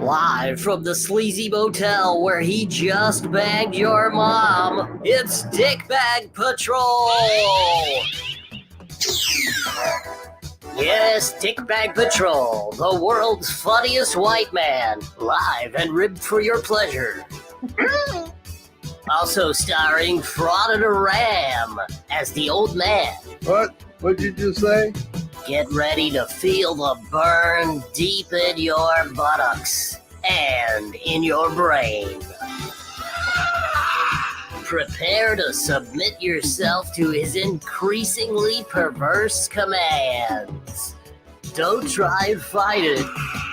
Live from the sleazy motel where he just banged your mom, it's Dickbag Patrol! Yes, Dickbag Patrol, the world's funniest white man, live and ribbed for your pleasure. Also starring Frauded Ram as the old man. What? What'd you just say? Get ready to feel the burn deep in your buttocks and in your brain. Prepare to submit yourself to his increasingly perverse commands. Don't try and fight it.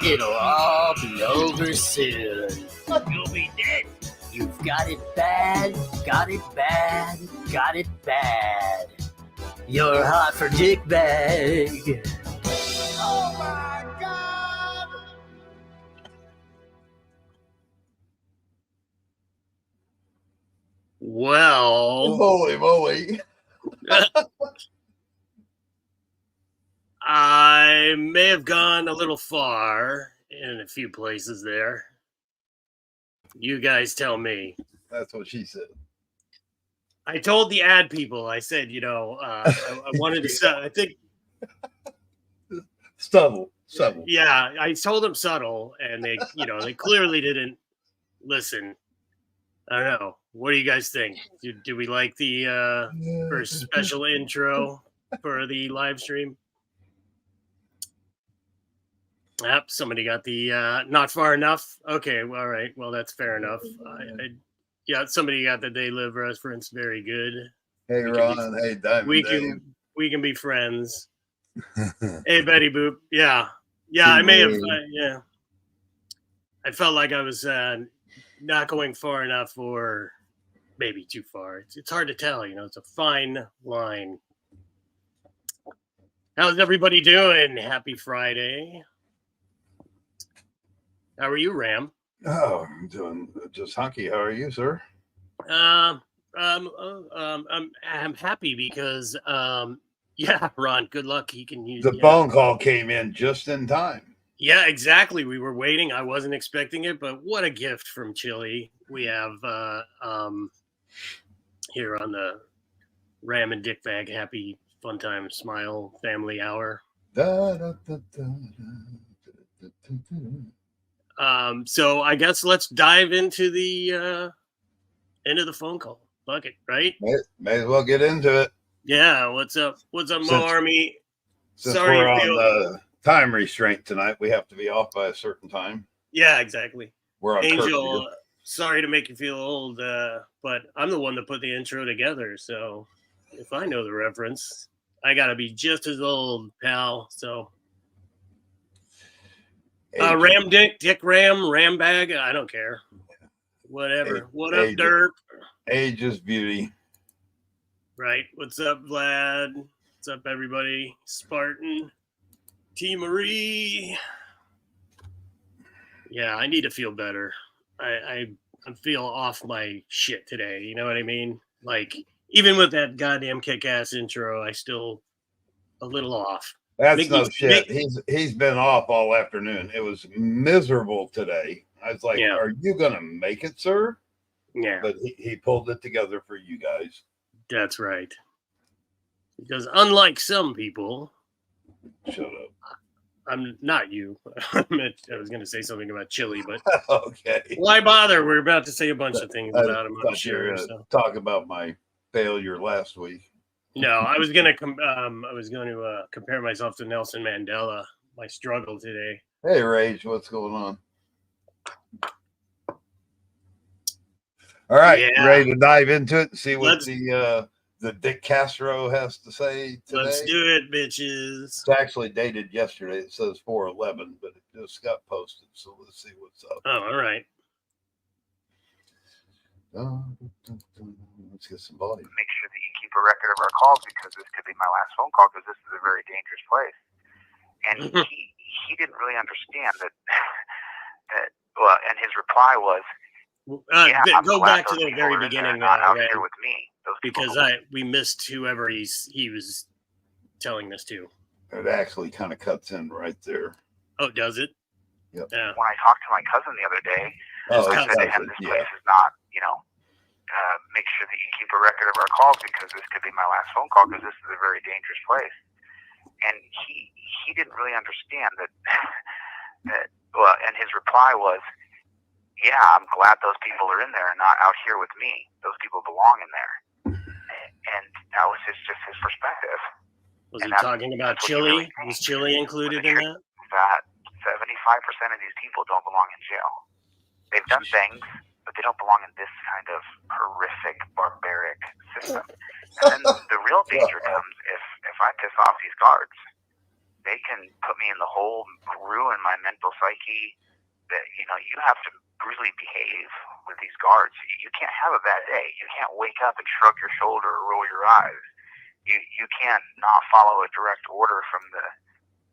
It'll all be over soon. You'll be dead. You've got it bad, got it bad, got it bad. You're hot for Dickbag. Oh my God! Well, Holy moly. I may have gone a little far in a few places there. You guys tell me. That's what she said. I told the ad people, I said, I wanted to, I think. Subtle. Yeah, I told them subtle, and they, they clearly didn't listen. I don't know. What do you guys think? Do we like the first special intro for the live stream? Yep, somebody got the not far enough. Okay, all right. Well, that's fair enough. Yeah, somebody got the They Live reference. Very good. Hey, Ron. Hey, Diamond. We can be friends. Hey, Betty Boop. Yeah. I may have. Yeah. I felt like I was not going far enough, or maybe too far. It's hard to tell. It's a fine line. How's everybody doing? Happy Friday. How are you, Ram? Oh, I'm doing just hunky. How are you, sir? I'm happy because yeah, Ron, good luck. He can use the phone call came in just in time. Yeah, exactly. We were waiting. I wasn't expecting it, but what a gift from Chille. We have here on the Ram and Dickbag Happy Fun Time Smile Family Hour. So I guess let's dive into the phone call bucket, right? May as well get into it. Yeah, what's up? What's up, Mo Army? Since we're on the time restraint tonight, we have to be off by a certain time. Yeah, exactly. We're on Angel, sorry to make you feel old, but I'm the one that put the intro together, so if I know the reference, I gotta be just as old, pal. So Ram Dick Ram Bag, I don't care. Whatever. What up, Derp? Age is beauty. Right. What's up, Vlad? What's up, everybody? Spartan. T. Marie. Yeah, I need to feel better. I feel off my shit today. You know what I mean? Like, even with that goddamn kick-ass intro, I still a little off. That's no shit. He's been off all afternoon. It was miserable today. I was like, Are you going to make it, sir? Yeah. But he pulled it together for you guys. That's right. Because unlike some people... Shut up. I'm not you. I was going to say something about Chille, but... Okay. Why bother? We're about to say a bunch of things about him, I'm sure. Talk about my failure last week. No, I was going to compare myself to Nelson Mandela. My struggle today. Hey, Rage, what's going on? All right, ready to dive into it and see what the Dick Castro has to say today? Let's do it, bitches. It's actually dated yesterday. It says 4/11, but it just got posted, so let's see what's up. Oh, all right. Let's get some volume. Make sure that you keep a record of our calls because this could be my last phone call because this is a very dangerous place. And he didn't really understand that. Well, and his reply was, go back to the very beginning out here with me. Because we missed whoever he was telling this to. It actually kind of cuts in right there. Oh, does it? Yep. Yeah. When I talked to my cousin the other day, I said to him, this place is not, make sure that you keep a record of our calls because this could be my last phone call because this is a very dangerous place. And he didn't really understand that, and his reply was, yeah, I'm glad those people are in there and not out here with me. Those people belong in there. And that was just his perspective. Was he talking about Chille? Was Chille included in that? That 75% of these people don't belong in jail. They've done things, but they don't belong in this kind of horrific, barbaric system. And then the real danger comes if I piss off these guards. They can put me in the hole, ruin my mental psyche. That you have to really behave with these guards. You can't have a bad day. You can't wake up and shrug your shoulder or roll your eyes. You can't not follow a direct order from the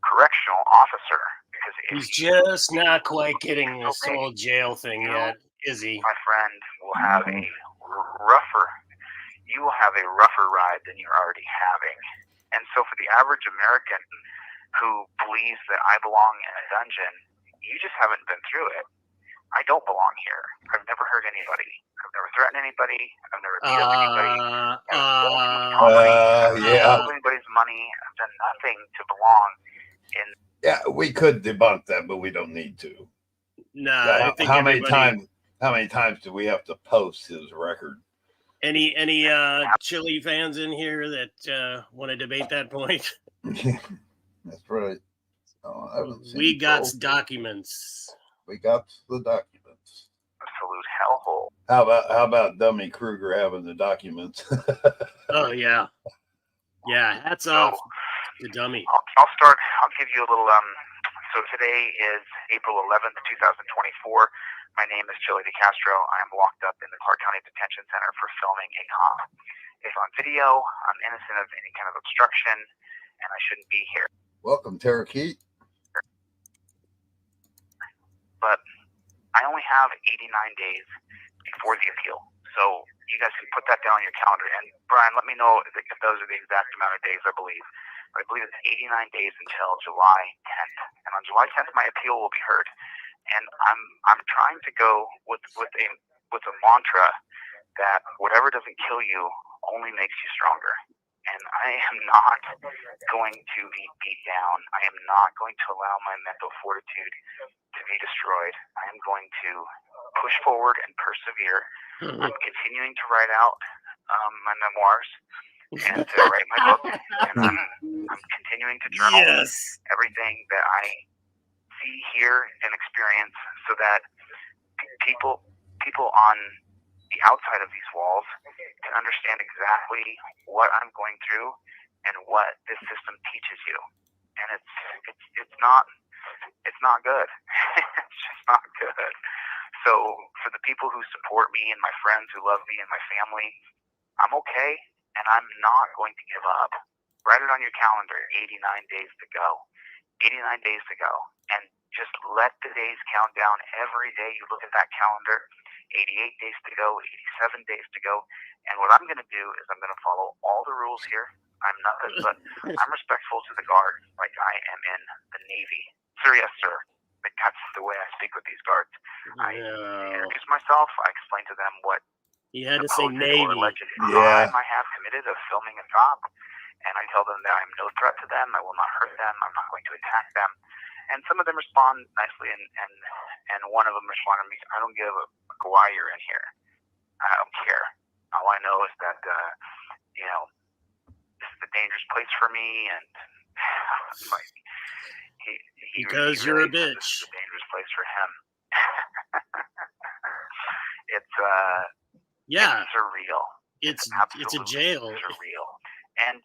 correctional officer because he's just not quite getting this whole jail thing yet, is he? My friend will have a rougher. You will have a rougher ride than you're already having. And so, for the average American who believes that I belong in a dungeon, you just haven't been through it. I don't belong here. I've never hurt anybody. I've never threatened anybody. I've never beat up anybody. I've stolen anybody's money. I've done nothing to belong in. Yeah, we could debunk that, but we don't need to. No, I think how many times do we have to post his record? Any Chille fans in here that want to debate that point? That's right. We got documents. We got the documents. Absolute hellhole. How about Dummy Kruger having the documents? Oh yeah. Hats off to Dummy. I'll start. I'll give you a little. So today is April 11th, 2024. My name is Chille DeCastro. I am locked up in the Clark County Detention Center for filming a cop. If on video, I'm innocent of any kind of obstruction, and I shouldn't be here. Welcome, Tarakeet. But I only have 89 days before the appeal. So you guys can put that down on your calendar. And Brian, let me know if those are the exact amount of days I believe it's 89 days until July 10th. And on July 10th, my appeal will be heard. And I'm trying to go with a mantra that whatever doesn't kill you only makes you stronger. And I am not going to be beat down. I am not going to allow my mental fortitude to be destroyed. I am going to push forward and persevere. I'm continuing to write out my memoirs and to write my book. And I'm continuing to journal everything that I see, hear, and experience so that people on the outside of these walls can understand exactly what I'm going through and what this system teaches you. And it's not good. It's just not good. So for the people who support me and my friends who love me and my family, I'm okay and I'm not going to give up. Write it on your calendar, 89 days to go. 89 days to go. And just let the days count down every day. You look at that calendar, 88 days to go, 87 days to go. And what I'm going to do is I'm going to follow all the rules here. I'm nothing but I'm respectful to the guards like I am in the Navy. Sir, yes, sir. But that's the way I speak with these guards. I introduce myself. I explain to them what you had to say Navy. Crime I have committed of filming a cop. And I tell them that I'm no threat to them. I will not hurt them. I'm not going to attack them. And some of them respond nicely, and one of them responded to me, I don't give a why you're in here. I don't care. All I know is that, this is a dangerous place for me, and like, because you're a bitch. This is a dangerous place for him. It's surreal. It's a jail. Surreal. And,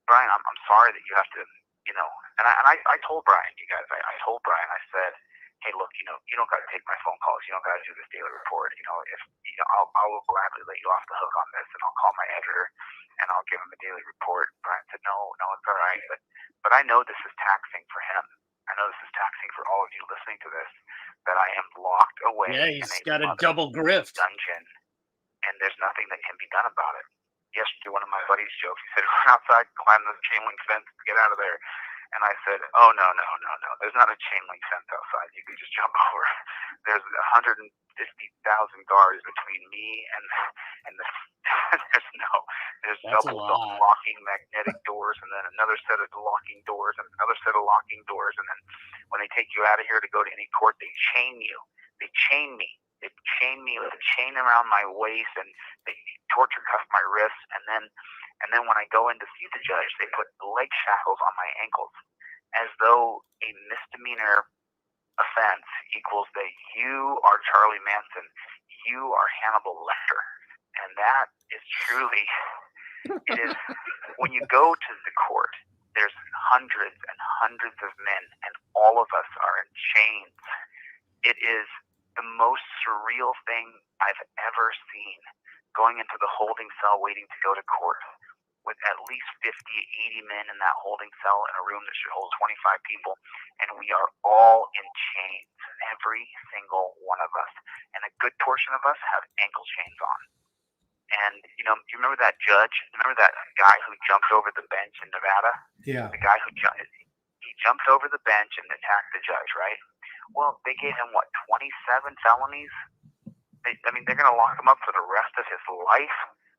Brian, I'm sorry that you have to, and I told Brian, you guys, I told Brian, I said, hey, look, you don't got to take my phone calls. You don't got to do this daily report. I will gladly let you off the hook on this, and I'll call my editor, and I'll give him a daily report. Brian said, no, it's all right. But I know this is taxing for him. I know this is taxing for all of you listening to this, that I am locked away. Yeah, he's got a double grift dungeon, and there's nothing that can be done about it. Yesterday, one of my buddies joked. He said, run outside, climb the chain link fence, get out of there. And I said, oh, no. There's not a chain link fence outside. you can just jump over. There's 150,000 guards between me and the there's That's a double lot. locking magnetic doors, and then another set of locking doors, and another set of locking doors, and then when they take you out of here to go to any court, they chain you. They chain me. They chain me with a chain around my waist, and they torture cuff my wrists, and then when I go in to see the judge, they put leg shackles on my ankles, as though a misdemeanor offense equals that you are Charlie Manson, you are Hannibal Lecter. And that is truly, it is, when you go to the court, there's hundreds and hundreds of men, and all of us are in chains. It is the most surreal thing I've ever seen, going into the holding cell waiting to go to court, with at least 50, 80 men in that holding cell in a room that should hold 25 people, and we are all in chains, every single one of us. And a good portion of us have ankle chains on. And, you remember that judge? Remember that guy who jumped over the bench in Nevada? Yeah. The guy who he jumped over the bench and attacked the judge, right? Well, they gave him, 27 felonies? They're going to lock him up for the rest of his life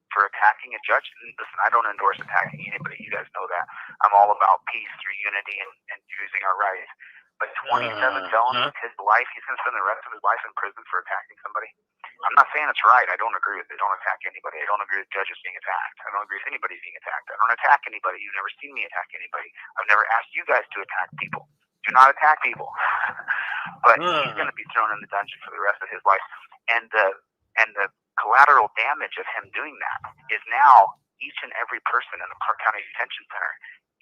for attacking a judge. And listen, I don't endorse attacking anybody. You guys know that. I'm all about peace through unity and using our rights. But 27 felonies, his life, he's going to spend the rest of his life in prison for attacking somebody. I'm not saying it's right. I don't agree with it. Don't attack anybody. I don't agree with judges being attacked. I don't agree with anybody being attacked. I don't attack anybody. You've never seen me attack anybody. I've never asked you guys to attack people. Do not attack people. But he's going to be thrown in the dungeon for the rest of his life. And the collateral damage of him doing that is now each and every person in the Clark County Detention Center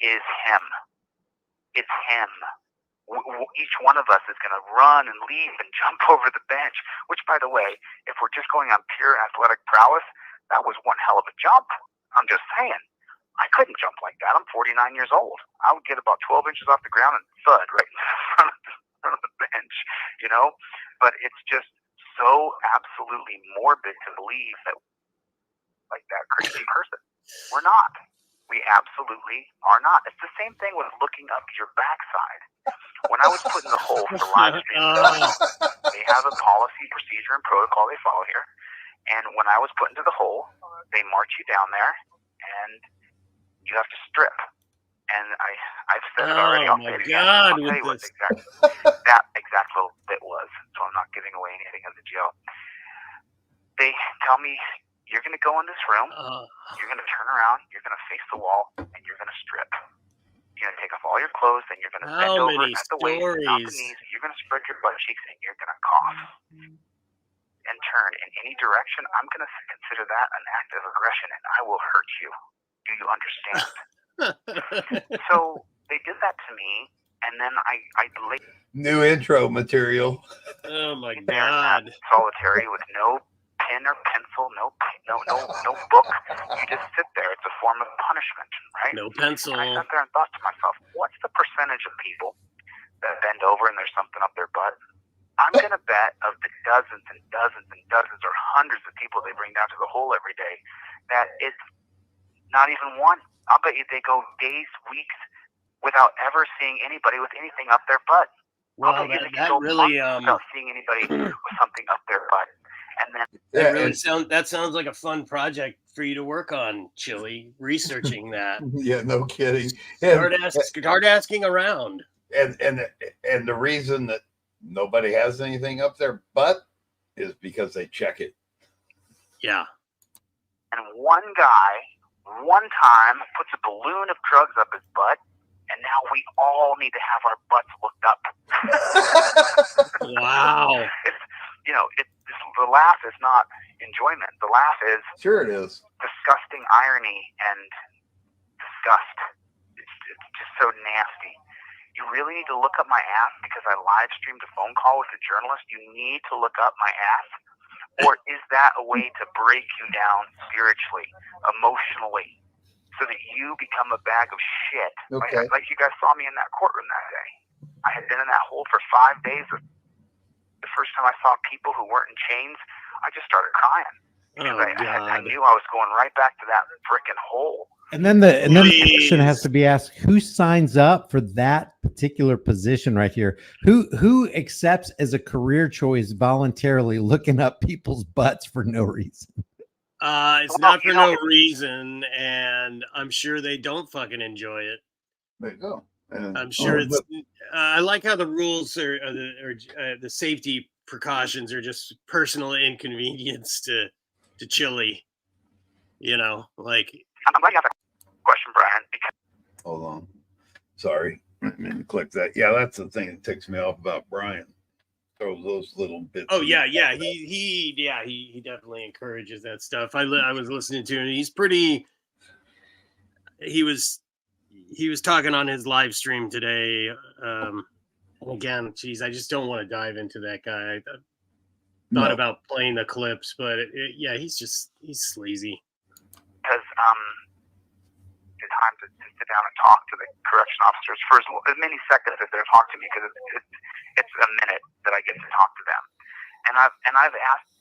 is him. It's him. Each one of us is going to run and leave and jump over the bench, which, by the way, if we're just going on pure athletic prowess, that was one hell of a jump. I'm just saying. I couldn't jump like that. I'm 49 years old. I would get about 12 inches off the ground and thud right in front of the bench, But it's just so absolutely morbid to believe that, like, that crazy person. We're not. We absolutely are not. It's the same thing with looking up your backside. When I was put in the hole for live stream, they have a policy, procedure, and protocol they follow here. And when I was put into the hole, they march you down there, and you have to strip. And I've said it already. I'll say it again. I'll tell you what that exact little bit was, so I'm not giving away anything in the jail. They tell me, you're going to go in this room, you're going to turn around, you're going to face the wall, and you're going to strip. You're going to take off all your clothes, and you're going to bend over at the waist, not the knees. You're going to spread your butt cheeks, and you're going to cough and turn in any direction. I'm going to consider that an act of aggression, and I will hurt you. Do you understand? So they did that to me, and then I laid new intro material. Oh my God! Solitary with no pen or pencil, no book. You just sit there. It's a form of punishment, right? No pencil. And I sat there and thought to myself, what's the percentage of people that bend over and there's something up their butt? I'm going to bet of the dozens and dozens and dozens or hundreds of people they bring down to the hole every day that it's not even one. I'll bet you they go days, weeks without ever seeing anybody with anything up their butt. Well, that really without seeing anybody with something up their butt. And then that sounds like a fun project for you to work on, Chille, researching that. Yeah, no kidding. Start asking around. And the reason that nobody has anything up their butt is because they check it. Yeah. And one guy, one time, puts a balloon of drugs up his butt, and now we all need to have our butts looked up. Wow. The laugh is not enjoyment. The laugh is sure it is disgusting irony and disgust. It's just so nasty. You really need to look up my ass because I live streamed a phone call with a journalist. You need to look up my ass, or is that a way to break you down spiritually, emotionally, so that you become a bag of shit? Okay. Like you guys saw me in that courtroom that day. I had been in that hole for 5 days. The first time I saw people who weren't in chains, I just started crying. Because I knew I was going right back to that frickin' hole. And then the question has to be asked: who signs up for that particular position right here? Who accepts as a career choice voluntarily looking up people's butts for no reason? It's not for no reason, and I'm sure they don't fucking enjoy it. There you go. And, I'm sure it's. I like how the rules are the safety precautions are just personal inconvenience to Chille. You know, like. I'm glad you have a question, Brian. Because hold on, sorry, I didn't click that. Yeah, that's the thing that ticks me off about Brian. Those little bits. Oh yeah, he definitely encourages that stuff. I was listening to him. He's pretty. He was talking on his live stream today. Again, geez, I just don't want to dive into that guy. I thought about playing the clips, but he's sleazy. Because the time to sit down and talk to the correction officers for as many seconds as they're talking to me, because it's a minute that I get to talk to them, and I've asked,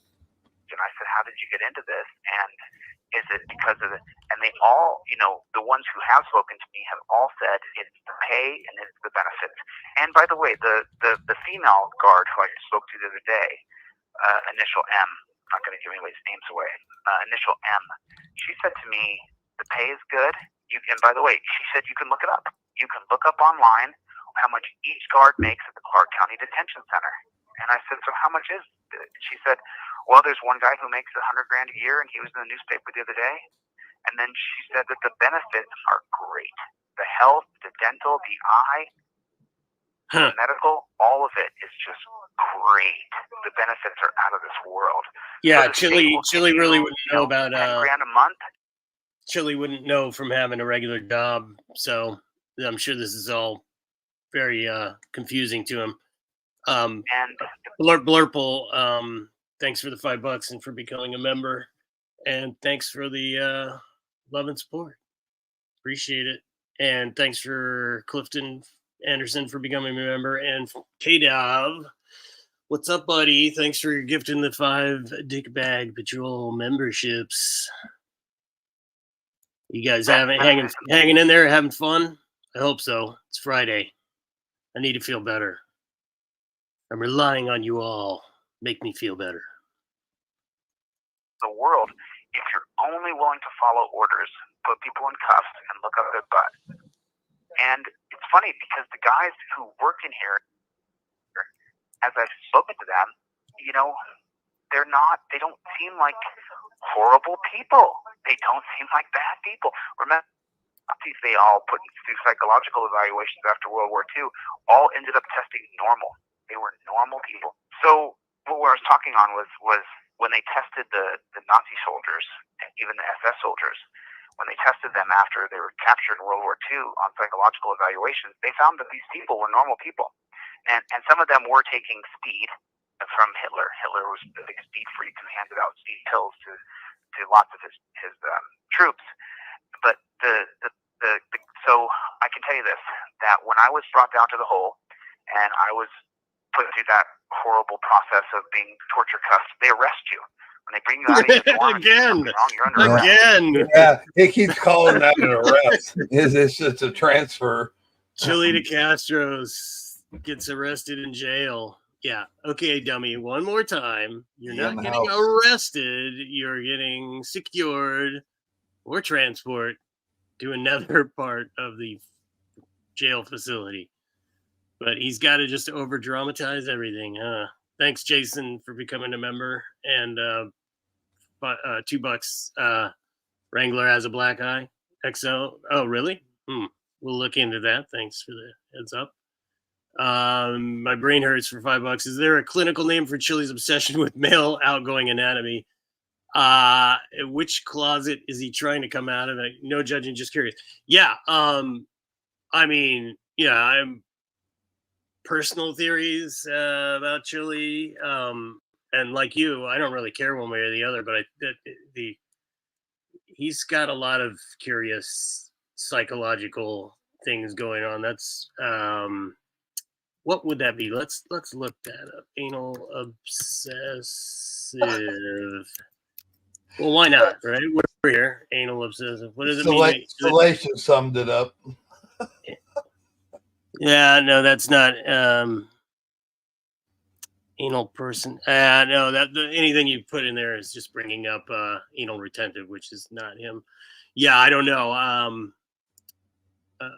and I said, how did you get into this? And is it because of it? And they all, the ones who have spoken to me have all said it's the pay and it's the benefits. And by the way, the female guard who I spoke to the other day, initial M, I'm not going to give anybody's names away, initial M, she said to me, the pay is good. And by the way, she said you can look it up. You can look up online how much each guard makes at the Clark County Detention Center. And I said, so how much is it? She said, well, there's one guy who makes $100,000 a year, and he was in the newspaper the other day. And then she said that the benefits are great. The health, the dental, the eye, the medical, all of it is just great. The benefits are out of this world. Yeah, so Chille really wouldn't know about $10,000 a month. Chille wouldn't know from having a regular job, so I'm sure this is all very confusing to him. And Blurple, thanks for the $5 and for becoming a member, and thanks for the love and support. Appreciate it. And thanks for Clifton Anderson for becoming a member, and K-Dov, what's up, buddy? Thanks for gifting the 5 Dick Bag Patrol memberships. You guys hanging in there, having fun? I hope so. It's Friday. I need to feel better. I'm relying on you all. Make me feel better. The world, if you're only willing to follow orders, put people in cuffs and look up their butt. And it's funny because the guys who work in here, as I've spoken to them, they don't seem like horrible people. They don't seem like bad people. Remember, they all put through psychological evaluations after World War II, all ended up testing normal. They were normal people. So what I was talking on was when they tested the Nazi soldiers, even the SS soldiers, when they tested them after they were captured in World War II on psychological evaluations, they found that these people were normal people. And some of them were taking speed from Hitler. Hitler was a big speed freak who handed out speed pills to lots of his troops. But so I can tell you this, that when I was brought down to the hole and I was put through that horrible process of being torture cuffed, they arrest you. When they bring you out of your farm, you're under arrest. Again. Yeah, he keeps calling that an arrest. It's just a transfer. Chille de Castro's gets arrested in jail. Yeah. Okay, dummy. One more time. You're not getting arrested. You're getting secured or transport to another part of the jail facility. But he's got to just over dramatize everything. Thanks, Jason, for becoming a member. And $2. Wrangler has a black eye. XO. Oh, really? We'll look into that. Thanks for the heads up. My brain hurts for $5. Is there a clinical name for Chille's obsession with male outgoing anatomy? Which closet is he trying to come out of? No judging, just curious. Yeah. I'm personal theories about Chille. And like you, I don't really care one way or the other, but he's got a lot of curious psychological things going on. That's what would that be? Let's look that up. Anal obsessive. Well, why not, right? We're here. Anal obsessive. What does it mean? Salacious summed it up. Yeah, no, that's not anal person. No, anything you put in there is just bringing up anal retentive, which is not him. Yeah, I don't know. I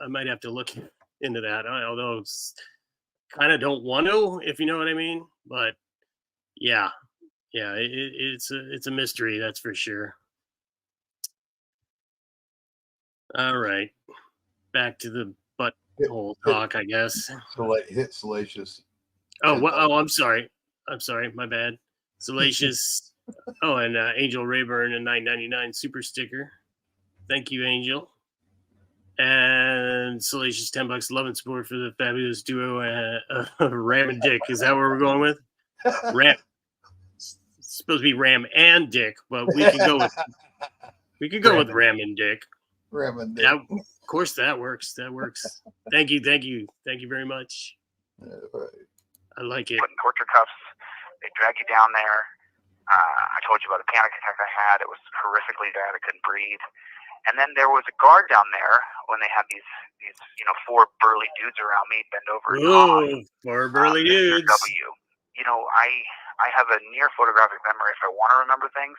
might have to look into that, although kind of don't want to, if you know what I mean. But yeah, it's a mystery, that's for sure. All right, back to the butthole talk, I guess. Hit salacious. Oh, I'm sorry. My bad. Salacious. Oh, and Angel Rayburn and $9.99 super sticker. Thank you, Angel. And Salacious $10. Love and support for the fabulous duo, Ram and Dick. Is that where we're going with? Ram. It's supposed to be Ram and Dick, but we could go with Ram and Dick. Ram and Dick. Of course, that works. Thank you very much. Right. I like it. Putting torture cuffs, they drag you down there. I told you about a panic attack I had. It was horrifically bad. I couldn't breathe. And then there was a guard down there when they had these four burly dudes around me bend over and talk. Four burly dudes. W. I have a near photographic memory if I want to remember things,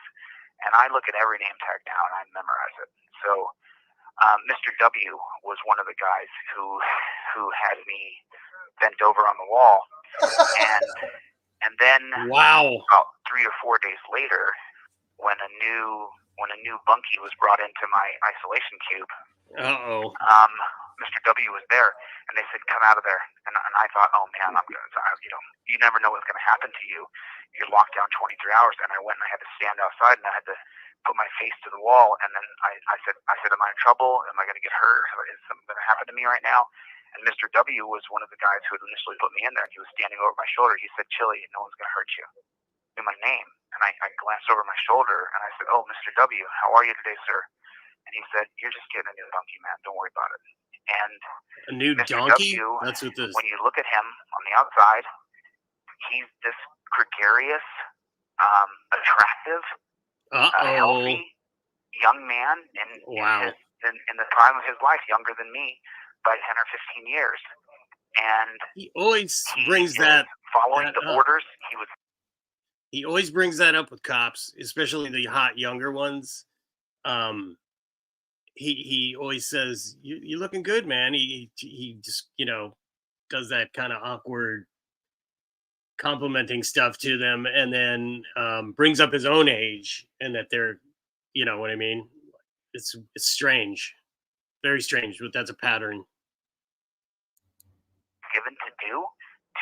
and I look at every name tag now and I memorize it. So Mr. W was one of the guys who had me bent over on the wall, and then about 3 or 4 days later, when a new bunkie was brought into my isolation cube, Mr. W was there, and they said, "Come out of there." And I thought, "Oh man, I'm gonna, you never know what's gonna happen to you. You're locked down 23 hours." And I went and I had to stand outside, and I had to put my face to the wall. And then I said, "Am I in trouble? Am I gonna get hurt? Is something gonna happen to me right now?" And Mr. W was one of the guys who had initially put me in there, and he was standing over my shoulder. He said, "Chille, no one's gonna hurt you." Knew my name, and I glanced over my shoulder, and I said, "Oh, Mr. W, how are you today, sir?" And he said, "You're just getting a new donkey, man. Don't worry about it." And a new Mr. donkey? W, that's what this. when you look at him on the outside, he's this gregarious, attractive, healthy young man in the prime of his life, younger than me by 10 or 15 years. And he always brings that following the orders. He always brings that up with cops, especially the hot younger ones. He always says, "You're looking good, man." He just does that kind of awkward complimenting stuff to them, and then brings up his own age and that they're, you know what I mean. It's strange, very strange, but that's a pattern. Given to do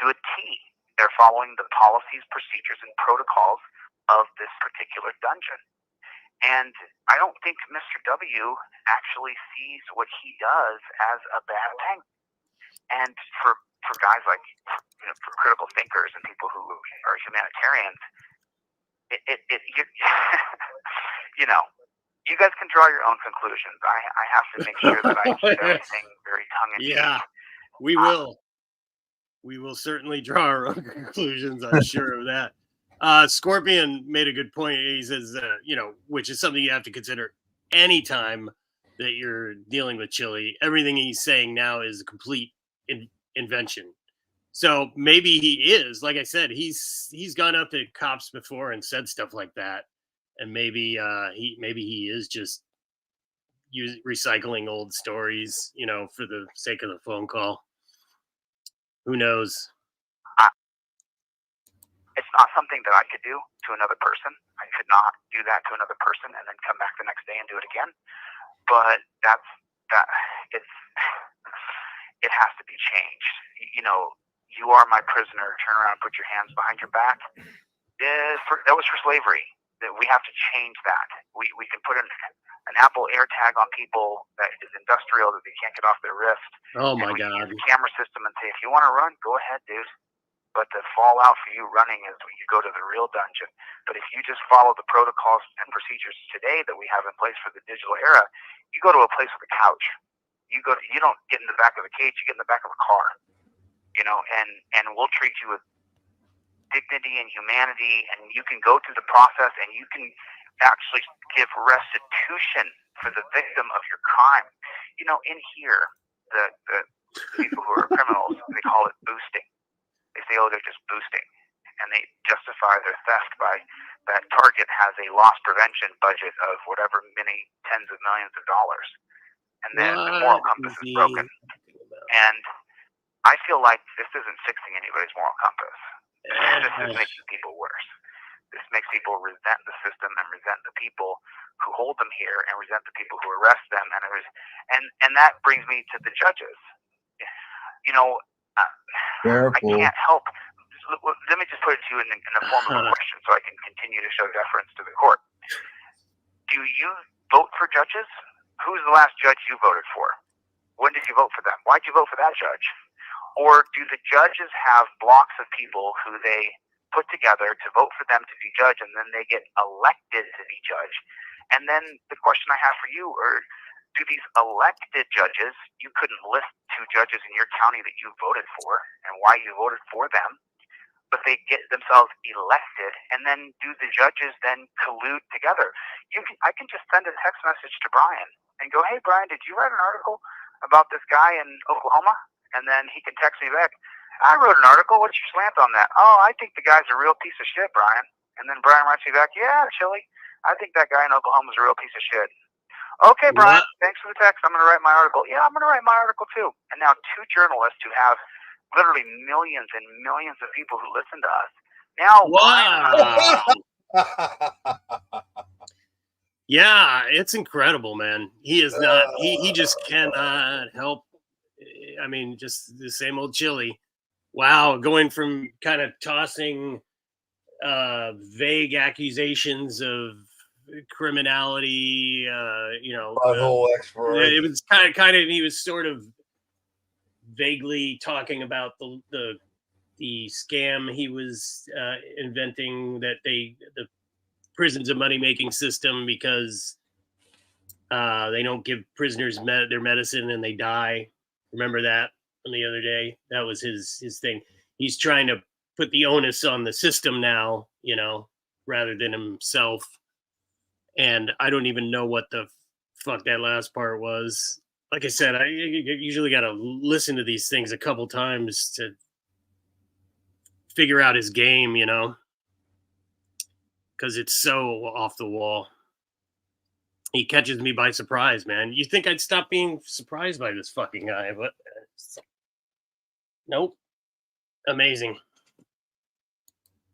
to a T. They're following the policies, procedures, and protocols of this particular dungeon. And I don't think Mr. W actually sees what he does as a bad thing. And for guys like, for critical thinkers and people who are humanitarians, you guys can draw your own conclusions. I have to make sure that I keep everything very tongue-in-cheek. Yeah, we will. We will certainly draw our own conclusions. I'm sure of that. Scorpion made a good point. He says, which is something you have to consider anytime that you're dealing with Chille. Everything he's saying now is a complete invention. So maybe he is, like I said, he's gone up to cops before and said stuff like that, and maybe he is just recycling old stories, for the sake of the phone call. Who knows? It's not something that I could do to another person. I could not do that to another person and then come back the next day and do it again. But it has to be changed. You are my prisoner. Turn around and put your hands behind your back. That was for slavery. That we have to change that. We can put an Apple AirTag on people that is industrial, that they can't get off their wrist. Oh my God! Use a camera system and say, if you want to run, go ahead, dude. But the fallout for you running is when you go to the real dungeon. But if you just follow the protocols and procedures today that we have in place for the digital era, you go to a place with a couch. You don't get in the back of a cage. You get in the back of a car. And we'll treat you with dignity and humanity, and you can go through the process, and you can actually give restitution for the victim of your crime. You know, in here, the people who are criminals, they call it boosting. They say, oh, they're just boosting. And they justify their theft by that Target has a loss prevention budget of whatever many tens of millions of dollars. And then the moral compass is broken. And I feel like this isn't fixing anybody's moral compass. This is making people worse. This makes people resent the system and resent the people who hold them here and resent the people who arrest them. And that brings me to the judges. You know, I can't help. Let me just put it to you in the form of a question so I can continue to show deference to the court. Do you vote for judges? Who's the last judge you voted for? When did you vote for them? Why'd you vote for that judge? Or do the judges have blocks of people who they put together to vote for them to be judge, and then they get elected to be judge? And then the question I have for you are, do these elected judges, you couldn't list 2 judges in your county that you voted for and why you voted for them, but they get themselves elected, and then do the judges then collude together? I can just send a text message to Brian and go, hey, Brian, did you write an article about this guy in Oklahoma? And then he can text me back, I wrote an article. What's your slant on that? Oh, I think the guy's a real piece of shit, Brian. And then Brian writes me back, yeah, Chille, I think that guy in Oklahoma is a real piece of shit. Okay, Brian, thanks for the text. I'm going to write my article. Yeah, I'm going to write my article too. And now 2 journalists who have literally millions and millions of people who listen to us. Now, yeah, it's incredible, man. He is not. He just cannot help. I mean, just the same old Chille. Wow, going from kind of tossing vague accusations of criminality, you know, it was kind of he was sort of vaguely talking about the scam he was inventing, that the prison's a money-making system because they don't give prisoners their medicine and they die. Remember that from the other day? That was his thing. He's trying to put the onus on the system now, you know, rather than himself. And I don't even know what the fuck that last part was. Like I said, I usually got to listen to these things a couple times to figure out his game, you know, because it's so off the wall. He catches me by surprise, man. You think I'd stop being surprised by this fucking guy, but nope. Amazing.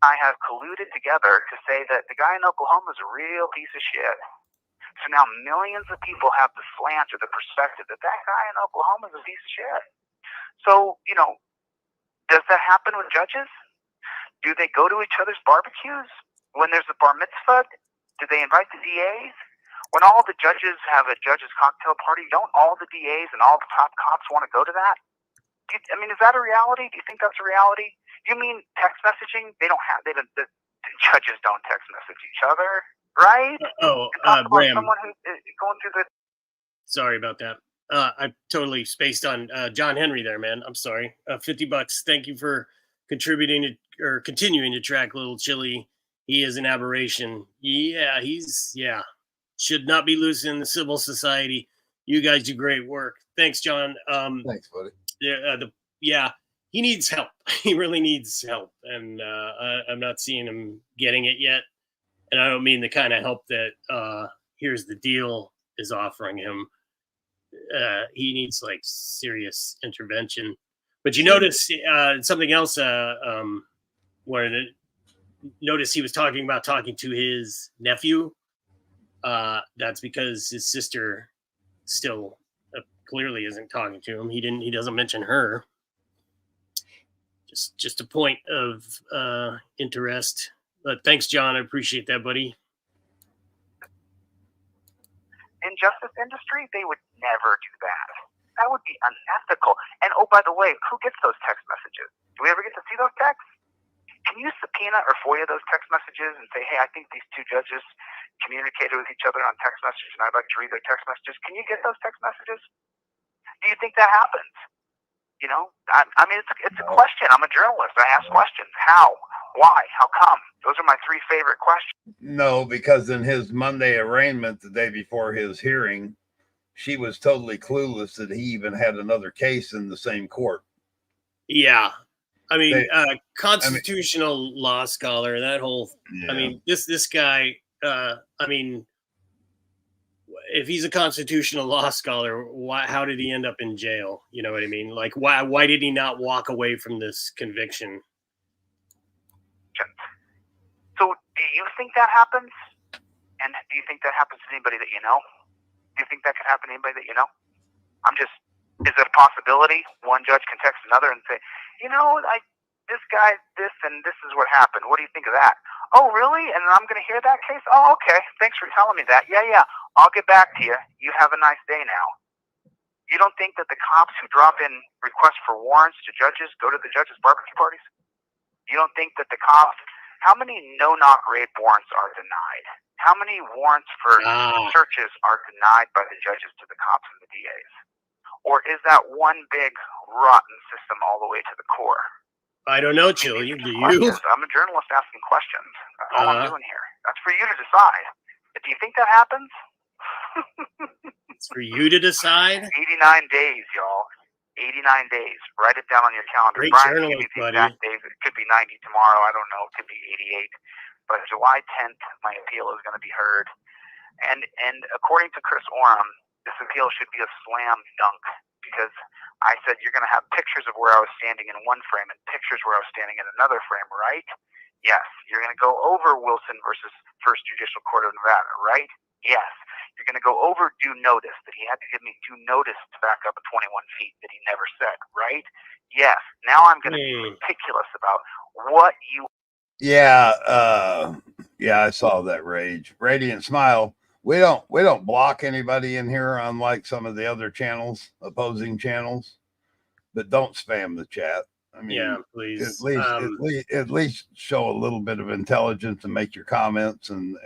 I have colluded together to say that the guy in Oklahoma is a real piece of shit. So now millions of people have the slant or the perspective that that guy in Oklahoma is a piece of shit. So, you know, does that happen with judges? Do they go to each other's barbecues? When there's a bar mitzvah, do they invite the DAs? When all the judges have a judge's cocktail party, don't all the DAs and all the top cops want to go to that? I mean, is that a reality? Do you think that's a reality? You mean text messaging? The judges don't text message each other, right? Bram. Someone who's going through the. Sorry about that. I totally spaced on John Henry there, man. I'm sorry. $50. Thank you for contributing to, or continuing to track little Chille. He is an aberration. Yeah, should not be loose in the civil society. You guys do great work. Thanks, John. Thanks, buddy. Yeah, he needs help. He really needs help, and I'm not seeing him getting it yet. And I don't mean the kind of help that Here's the Deal is offering him. He needs like serious intervention. But you notice something else. Wanted to notice he was talking to his nephew. That's because his sister still clearly isn't talking to him. He doesn't mention her. Just a point of interest. But thanks, John. I appreciate that, buddy. In justice industry, they would never do that. That would be unethical. And oh, by the way, who gets those text messages? Do we ever get to see those texts? Can you subpoena or FOIA those text messages and say, hey, I think these 2 judges communicated with each other on text messages and I'd like to read their text messages? Can you get those text messages? Do you think that happens? You know, I mean, it's a question. I'm a journalist. I ask questions. How? Why? How come? Those are my three favorite questions. No, because in his Monday arraignment, the day before his hearing, she was totally clueless that he even had another case in the same court. Yeah. I mean, constitutional law scholar, that whole, yeah. I mean, this guy, I mean, if he's a constitutional law scholar, how did he end up in jail? You know what I mean? Like, why did he not walk away from this conviction? So do you think that happens? And do you think that happens to anybody that you know? Do you think that could happen to anybody that you know? Is it a possibility? One judge can text another and say, this guy, this, and this is what happened. What do you think of that? Oh, really? And I'm going to hear that case? Oh, okay. Thanks for telling me that. Yeah. I'll get back to you. You have a nice day now. You don't think that the cops who drop in requests for warrants to judges go to the judges' barbecue parties? You don't think that the cops, how many no-knock raid warrants are denied? How many warrants for searches are denied by the judges to the cops and the DAs? Or is that one big rotten system all the way to the core? I don't know, Chille. Do you? I'm a journalist asking questions. That's all I'm doing here. That's for you to decide. Do you think that happens? It's for you to decide? 89 days, y'all. 89 days. Write it down on your calendar. Great Brian, journalist, give me the buddy. exact days. It could be 90 tomorrow. I don't know. It could be 88. But July 10th, my appeal is going to be heard. And according to Chris Oram, this appeal should be a slam dunk, because I said you're going to have pictures of where I was standing in one frame and pictures where I was standing in another frame, right? Yes. You're going to go over Wilson versus First Judicial Court of Nevada, right? Yes. You're going to go over due notice, that he had to give me due notice to back up at 21 feet that he never said, right? Yes. Now I'm going to be meticulous about what you... Yeah, I saw that rage. Radiant Smile. We don't block anybody in here, unlike some of the other channels, opposing channels. But don't spam the chat. I mean, yeah, please. At least show a little bit of intelligence and make your comments and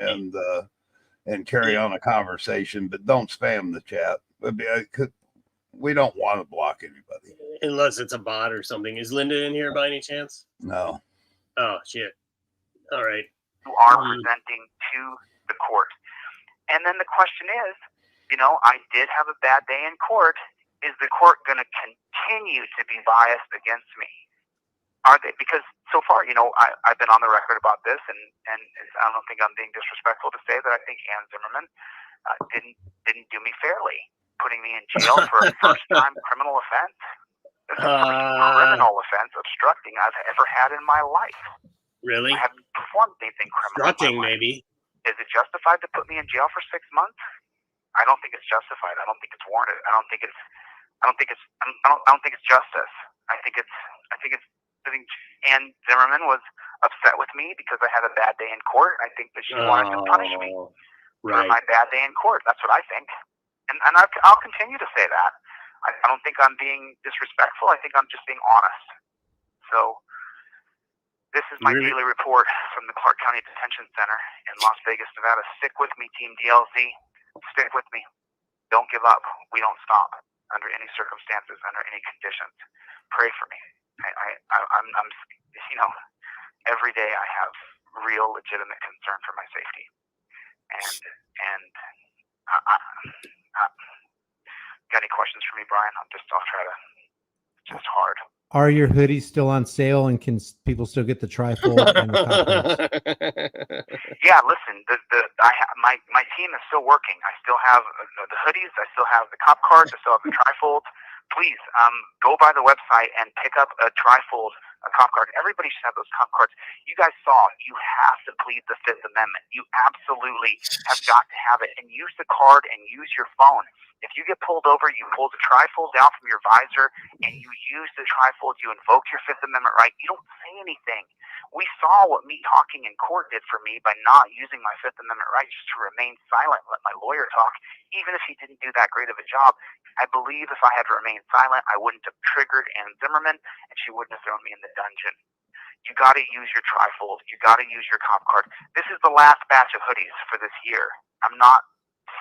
carry on a conversation. But don't spam the chat. We don't want to block anybody unless it's a bot or something. Is Linda in here by any chance? No. Oh shit. All right. You are presenting to the court. And then the question is, I did have a bad day in court. Is the court going to continue to be biased against me? Are they? Because so far, I've been on the record about this, and I don't think I'm being disrespectful to say that I think Ann Zimmerman didn't do me fairly, putting me in jail for a first-time criminal offense. It's the first criminal offense, obstructing, I've ever had in my life. Really? I haven't performed anything criminal. Obstructing, maybe. Is it justified to put me in jail for 6 months? I don't think it's justified. I don't think it's warranted. I don't think it's justice. I think Ann Zimmerman was upset with me because I had a bad day in court. I think that she wanted to punish me for my bad day in court. That's what I think, and I'll continue to say that. I don't think I'm being disrespectful. I think I'm just being honest. So. This is my daily report from the Clark County Detention Center in Las Vegas, Nevada. Stick with me, Team DLZ. Stick with me. Don't give up. We don't stop under any circumstances, under any conditions. Pray for me. I'm every day I have real, legitimate concern for my safety. And got any questions for me, Brian? I'll try to. It's just hard. Are your hoodies still on sale, and can people still get the trifold and the cocktails? Yeah, listen, my team is still working. I still have the hoodies, I still have the cop cards, I still have the trifold. Please go by the website and pick up a trifold, a cop card. Everybody should have those cop cards. You guys saw, you have to plead the Fifth Amendment. You absolutely have got to have it, and use the card and use your phone. If you get pulled over, you pull the trifold down from your visor, and you use the trifold, you invoke your Fifth Amendment right. You don't say anything. We saw what me talking in court did for me by not using my Fifth Amendment right, just to remain silent, let my lawyer talk, even if he didn't do that great of a job. I believe if I had remained silent, I wouldn't have triggered Ann Zimmerman, and she wouldn't have thrown me in the dungeon. You got to use your trifold. You got to use your cop card. This is the last batch of hoodies for this year. I'm not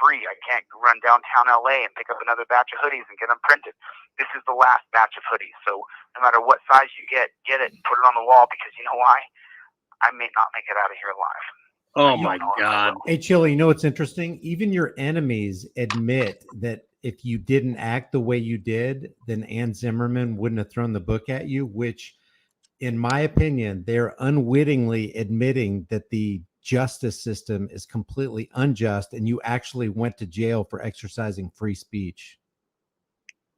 free. I can't run downtown LA and pick up another batch of hoodies and get them printed. This is the last batch of hoodies. So no matter what size you get it and put it on the wall, because you know why? I may not make it out of here alive. Oh my God. Hey, Chille, you know what's interesting? Even your enemies admit that if you didn't act the way you did, then Ann Zimmerman wouldn't have thrown the book at you, which, in my opinion, they're unwittingly admitting that the justice system is completely unjust and you actually went to jail for exercising free speech.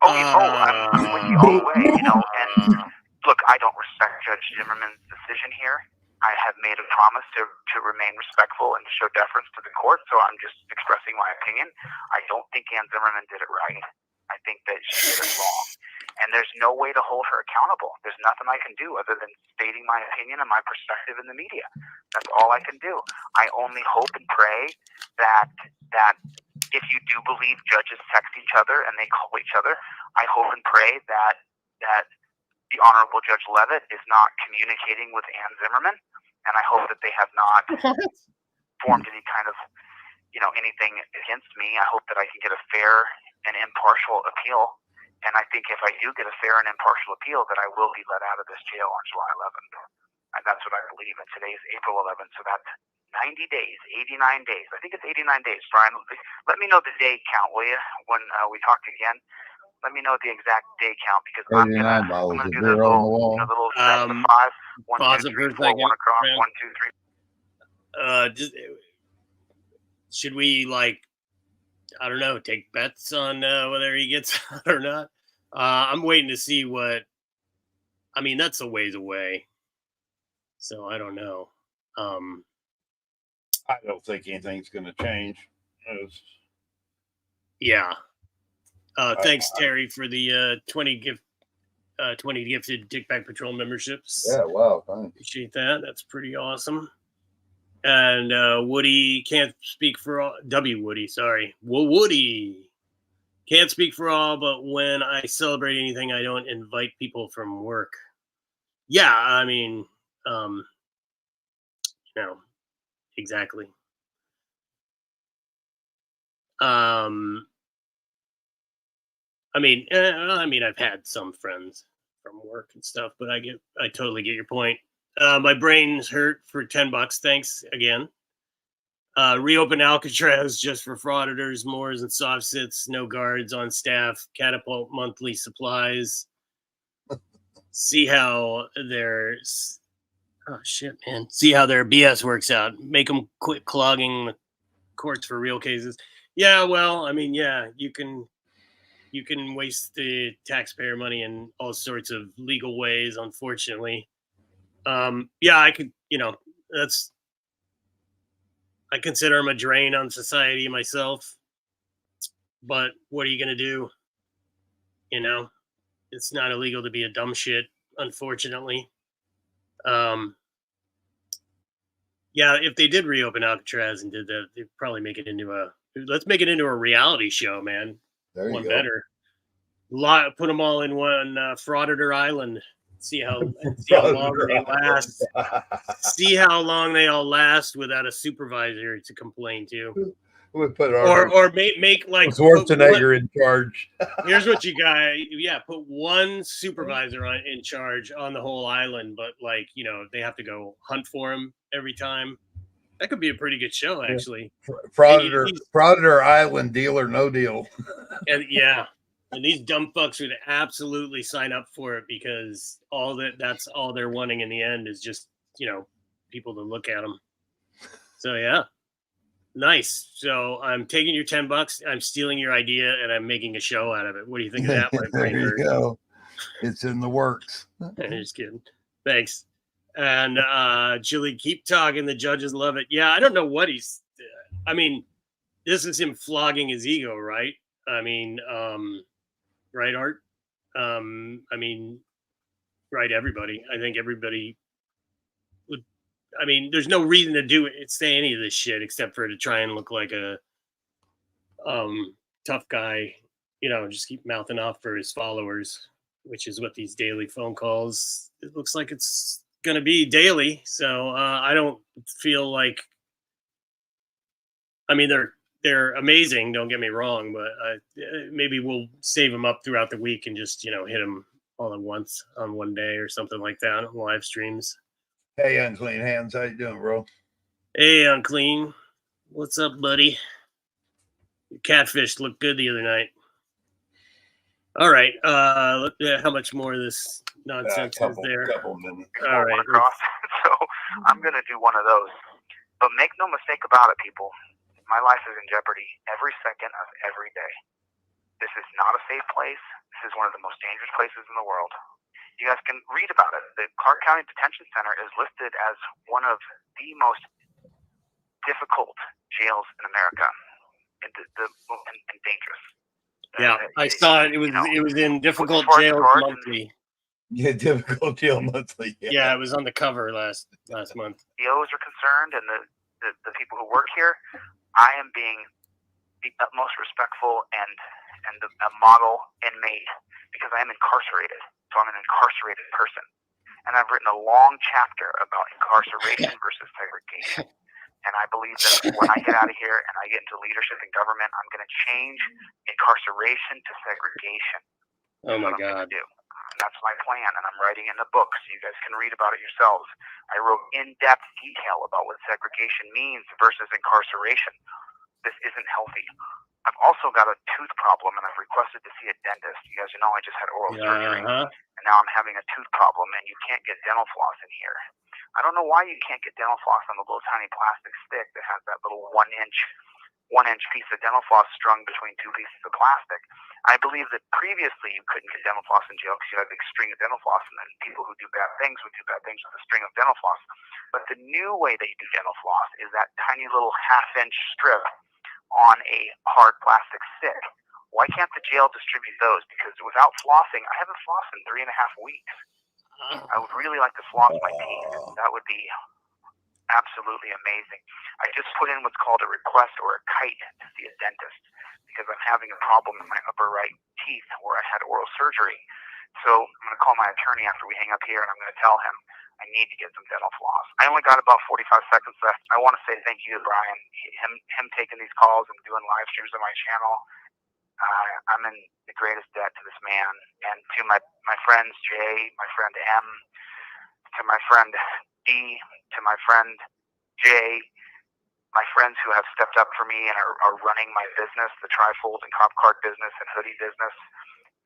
I'm with you all the way, you know, and look, I don't respect Judge Zimmerman's decision here. I have made a promise to remain respectful and to show deference to the court, so I'm just expressing my opinion. I don't think Ann Zimmerman did it right. I think that she did it wrong. And there's no way to hold her accountable. There's nothing I can do other than stating my opinion and my perspective in the media. That's all I can do. I only hope and pray that if you do believe judges text each other and they call each other, I hope and pray that the Honorable Judge Levitt is not communicating with Ann Zimmerman, and I hope that they have not formed any kind of, you know, anything against me. I hope that I can get a fair and impartial appeal, and I think if I do get a fair and impartial appeal, that I will be let out of this jail on July 11th. And that's what I believe, and today is April 11th, so that's 90 days, 89 days. I think it's 89 days, Brian. Let me know the day count, will you, when we talk again? Let me know the exact day count, because I'm gonna do the little set of 5, 1, 2, 3, 4, 1 across, man. 1, 2, 3. Should we, like, I don't know, take bets on whether he gets out or not? I'm waiting to see what. I mean, that's a ways away, so I don't know. I don't think anything's going to change. Yeah. Thanks, Terry, for the 20 gifted Dick Bag Patrol memberships. Yeah, wow, thanks. Appreciate that. That's pretty awesome. And Woody can't speak for all. Woody, sorry. Woody can't speak for all, but when I celebrate anything, I don't invite people from work. Yeah, I mean, you know, exactly. I mean, I've had some friends from work and stuff, but I totally get your point. My brain's hurt for $10. Thanks again. Reopen Alcatraz just for frauditors, Moors and soft sits, no guards on staff, catapult monthly supplies. See how see how their BS works out. Make them quit clogging the courts for real cases. Yeah, well, I mean, yeah, you can waste the taxpayer money in all sorts of legal ways, unfortunately. Yeah, I could, I consider them a drain on society myself, but what are you going to do? It's not illegal to be a dumb shit, unfortunately. Yeah, if they did reopen Alcatraz and did that, they'd probably let's make it into a reality show, man. There you go. Better. Put them all in one frauditor island. See how long they last. See how long they all last without a supervisor to complain to. We put make like Schwarzenegger in charge. Here's what you got. Yeah, put one supervisor in charge on the whole island, but they have to go hunt for him every time. That could be a pretty good show, actually. Frauditor Island, Deal or No Deal. And yeah. And these dumb fucks would absolutely sign up for it, because that's all they're wanting in the end is just, people to look at them. So, yeah. Nice. So I'm taking your $10. I'm stealing your idea and I'm making a show out of it. What do you think of that? There you go. It's in the works. I'm just kidding. Thanks. And Chille, keep talking. The judges love it. Yeah, I don't know what this is him flogging his ego, right? I mean, right, Art? Right, everybody. I think everybody would. There's no reason to say any of this shit except for to try and look like a tough guy, just keep mouthing off for his followers, which is what these daily phone calls, it looks like it's going to be daily. So I don't feel like, they're amazing, don't get me wrong, but maybe we'll save them up throughout the week and just, hit them all at once on one day or something like that on live streams. Hey, Unclean Hands, how you doing, bro? Hey, Unclean. What's up, buddy? Your catfish looked good the other night. All right. Look at how much more of this nonsense is there. Couple minutes. All right. Across. So I'm going to do one of those. But make no mistake about it, people. My life is in jeopardy every second of every day. This is not a safe place. This is one of the most dangerous places in the world. You guys can read about it. The Clark County Detention Center is listed as one of the most difficult jails in America and dangerous. Yeah, I saw it. It was in Difficult Jails Monthly. Yeah, Difficult Jail Monthly. Yeah, it was on the cover last month. CEOs are concerned, and the people who work here. I am being the utmost respectful and a model inmate because I am incarcerated. So I'm an incarcerated person. And I've written a long chapter about incarceration versus segregation. And I believe that when I get out of here and I get into leadership in government, I'm going to change incarceration to segregation. Oh, my God. And that's my plan, and I'm writing it in a book so you guys can read about it yourselves. I wrote in-depth detail about what segregation means versus incarceration. This isn't healthy. I've also got a tooth problem, and I've requested to see a dentist. You guys know I just had oral surgery, and now I'm having a tooth problem, and you can't get dental floss in here. I don't know why you can't get dental floss on the little tiny plastic stick that has that little one inch piece of dental floss strung between two pieces of plastic. I believe that previously you couldn't get dental floss in jail because you had a big string of dental floss, and then people who do bad things would do bad things with a string of dental floss. But the new way that you do dental floss is that tiny little half-inch strip on a hard plastic stick. Why can't the jail distribute those? Because without flossing, I haven't flossed in 3.5 weeks. I would really like to floss my teeth. That would be absolutely amazing. I just put in what's called a request or a kite to see a dentist because I'm having a problem in my upper right teeth where I had oral surgery. So I'm going to call my attorney after we hang up here, and I'm going to tell him I need to get some dental floss. I only got about 45 seconds left. I want to say thank you to Brian. Him taking these calls and doing live streams on my channel. I'm in the greatest debt to this man. And to my friends, Jay, my friend M, to my friend D, to my friend Jay, my friends who have stepped up for me and are running my business, the trifold and cop card business and hoodie business.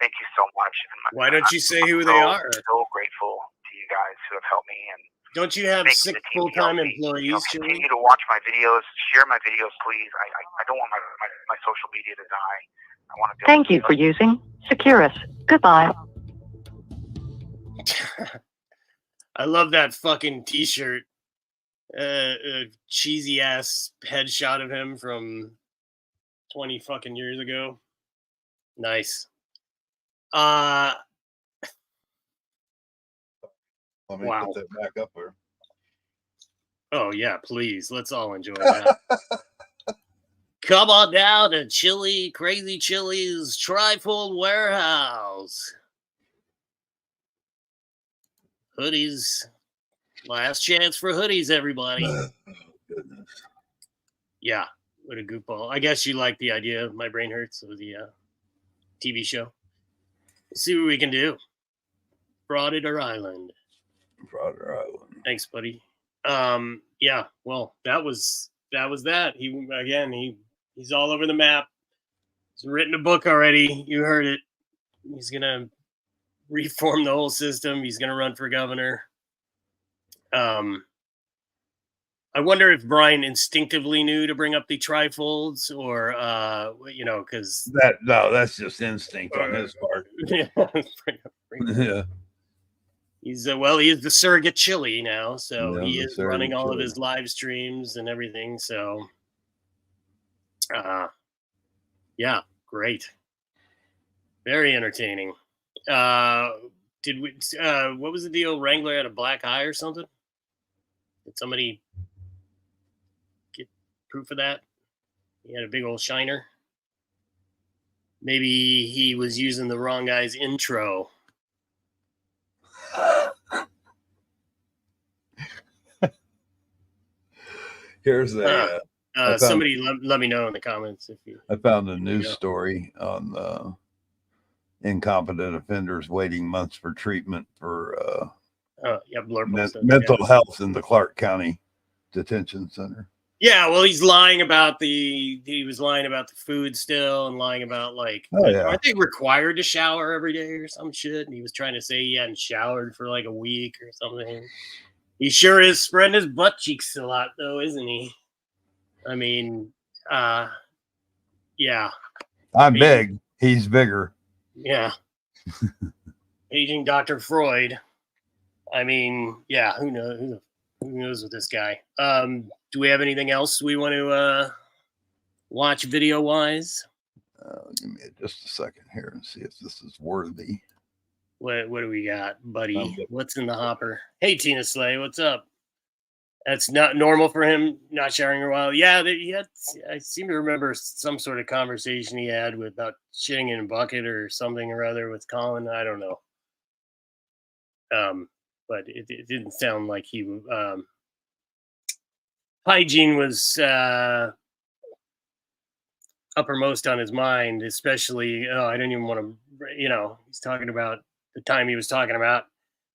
Thank you so much. Why don't you say who they are? I'm so grateful to you guys who have helped me. And don't you have 6 full-time employees? Continue to watch my videos, share my videos, please. I don't want my social media to die. I want to. Thank you for using Securus. Goodbye. I love that fucking T-shirt. Cheesy ass headshot of him from 20 fucking years ago. Nice. Let me wow. put that back up there. Oh yeah, please. Let's all enjoy that. Come on down to Chille, Crazy Chille's Trifold Warehouse. Hoodies. Last chance for hoodies, everybody. Oh, goodness. Yeah, what a goofball. I guess you like the idea of My Brain Hurts of the TV show. We'll see what we can do. Broader Island. Broader Island. Thanks, buddy. Yeah, well, that was that. He's all over the map. He's written a book already. You heard it. He's gonna reform the whole system. He's gonna run for governor. I wonder if Brian instinctively knew to bring up the trifolds, or because that's just instinct on his part. Yeah. He's he is the surrogate Chille now, so Yeah, he is running all Chille. of his live streams and everything. So, yeah, great, very entertaining. Did we? What was the deal? Wrangler had a black eye or something? Did somebody get proof of that? He had a big old shiner. Maybe he was using the wrong guy's intro. Here's somebody let me know in the comments if you. I found a news story on incompetent offenders waiting months for treatment for Yeah, blurple stuff. Mental health in the Clark County Detention Center. Yeah, well, he was lying about the food still, and lying about like, aren't they required to shower every day or some shit? And he was trying to say he hadn't showered for like a week or something. He sure is spreading his butt cheeks a lot, though, isn't he? I mean, yeah. I'm big. He's bigger. Yeah. Aging Dr. Freud. I mean, yeah. Who knows? Who knows with this guy? Do we have anything else we want to watch video wise? Give me just a second here and see if this is worthy. What do we got, buddy? What's in the hopper? Hey, Tina Slay, what's up? That's not normal for him, not showering for a while. Yeah, I seem to remember some sort of conversation he had about shitting in a bucket or something or other with Colin. I don't know. But it didn't sound like he hygiene was uppermost on his mind, especially, I don't even want to, he's talking about the time he was talking about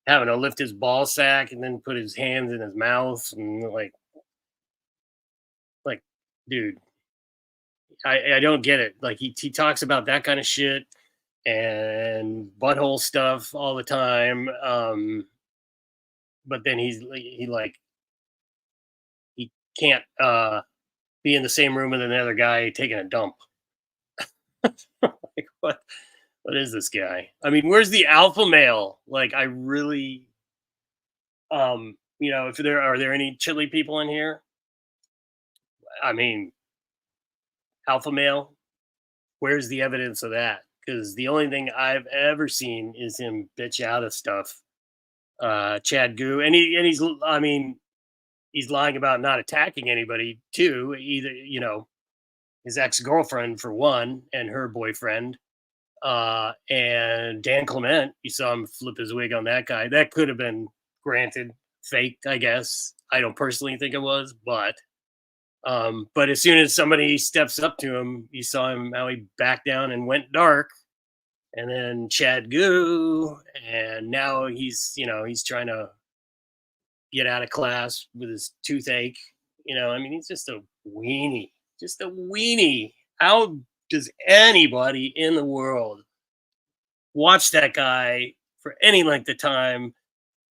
having to lift his ball sack and then put his hands in his mouth and like, dude, I don't get it. Like he talks about that kind of shit and butthole stuff all the time. But then he can't be in the same room with another guy taking a dump. Like what is this guy? I mean, where's the alpha male? Like I really if are there any Chille people in here? I mean, alpha male, where's the evidence of that? Because the only thing I've ever seen is him bitch out of stuff. Chad Goo, and he's lying about not attacking anybody too. Either his ex-girlfriend for one, and her boyfriend, and Dan Clement. You saw him flip his wig on that guy. That could have been granted faked, I guess. I don't personally think it was, but as soon as somebody steps up to him, you saw him how he backed down and went dark. And then Chad Goo, and now he's trying to get out of class with his toothache. He's just a weenie. How does anybody in the world watch that guy for any length of time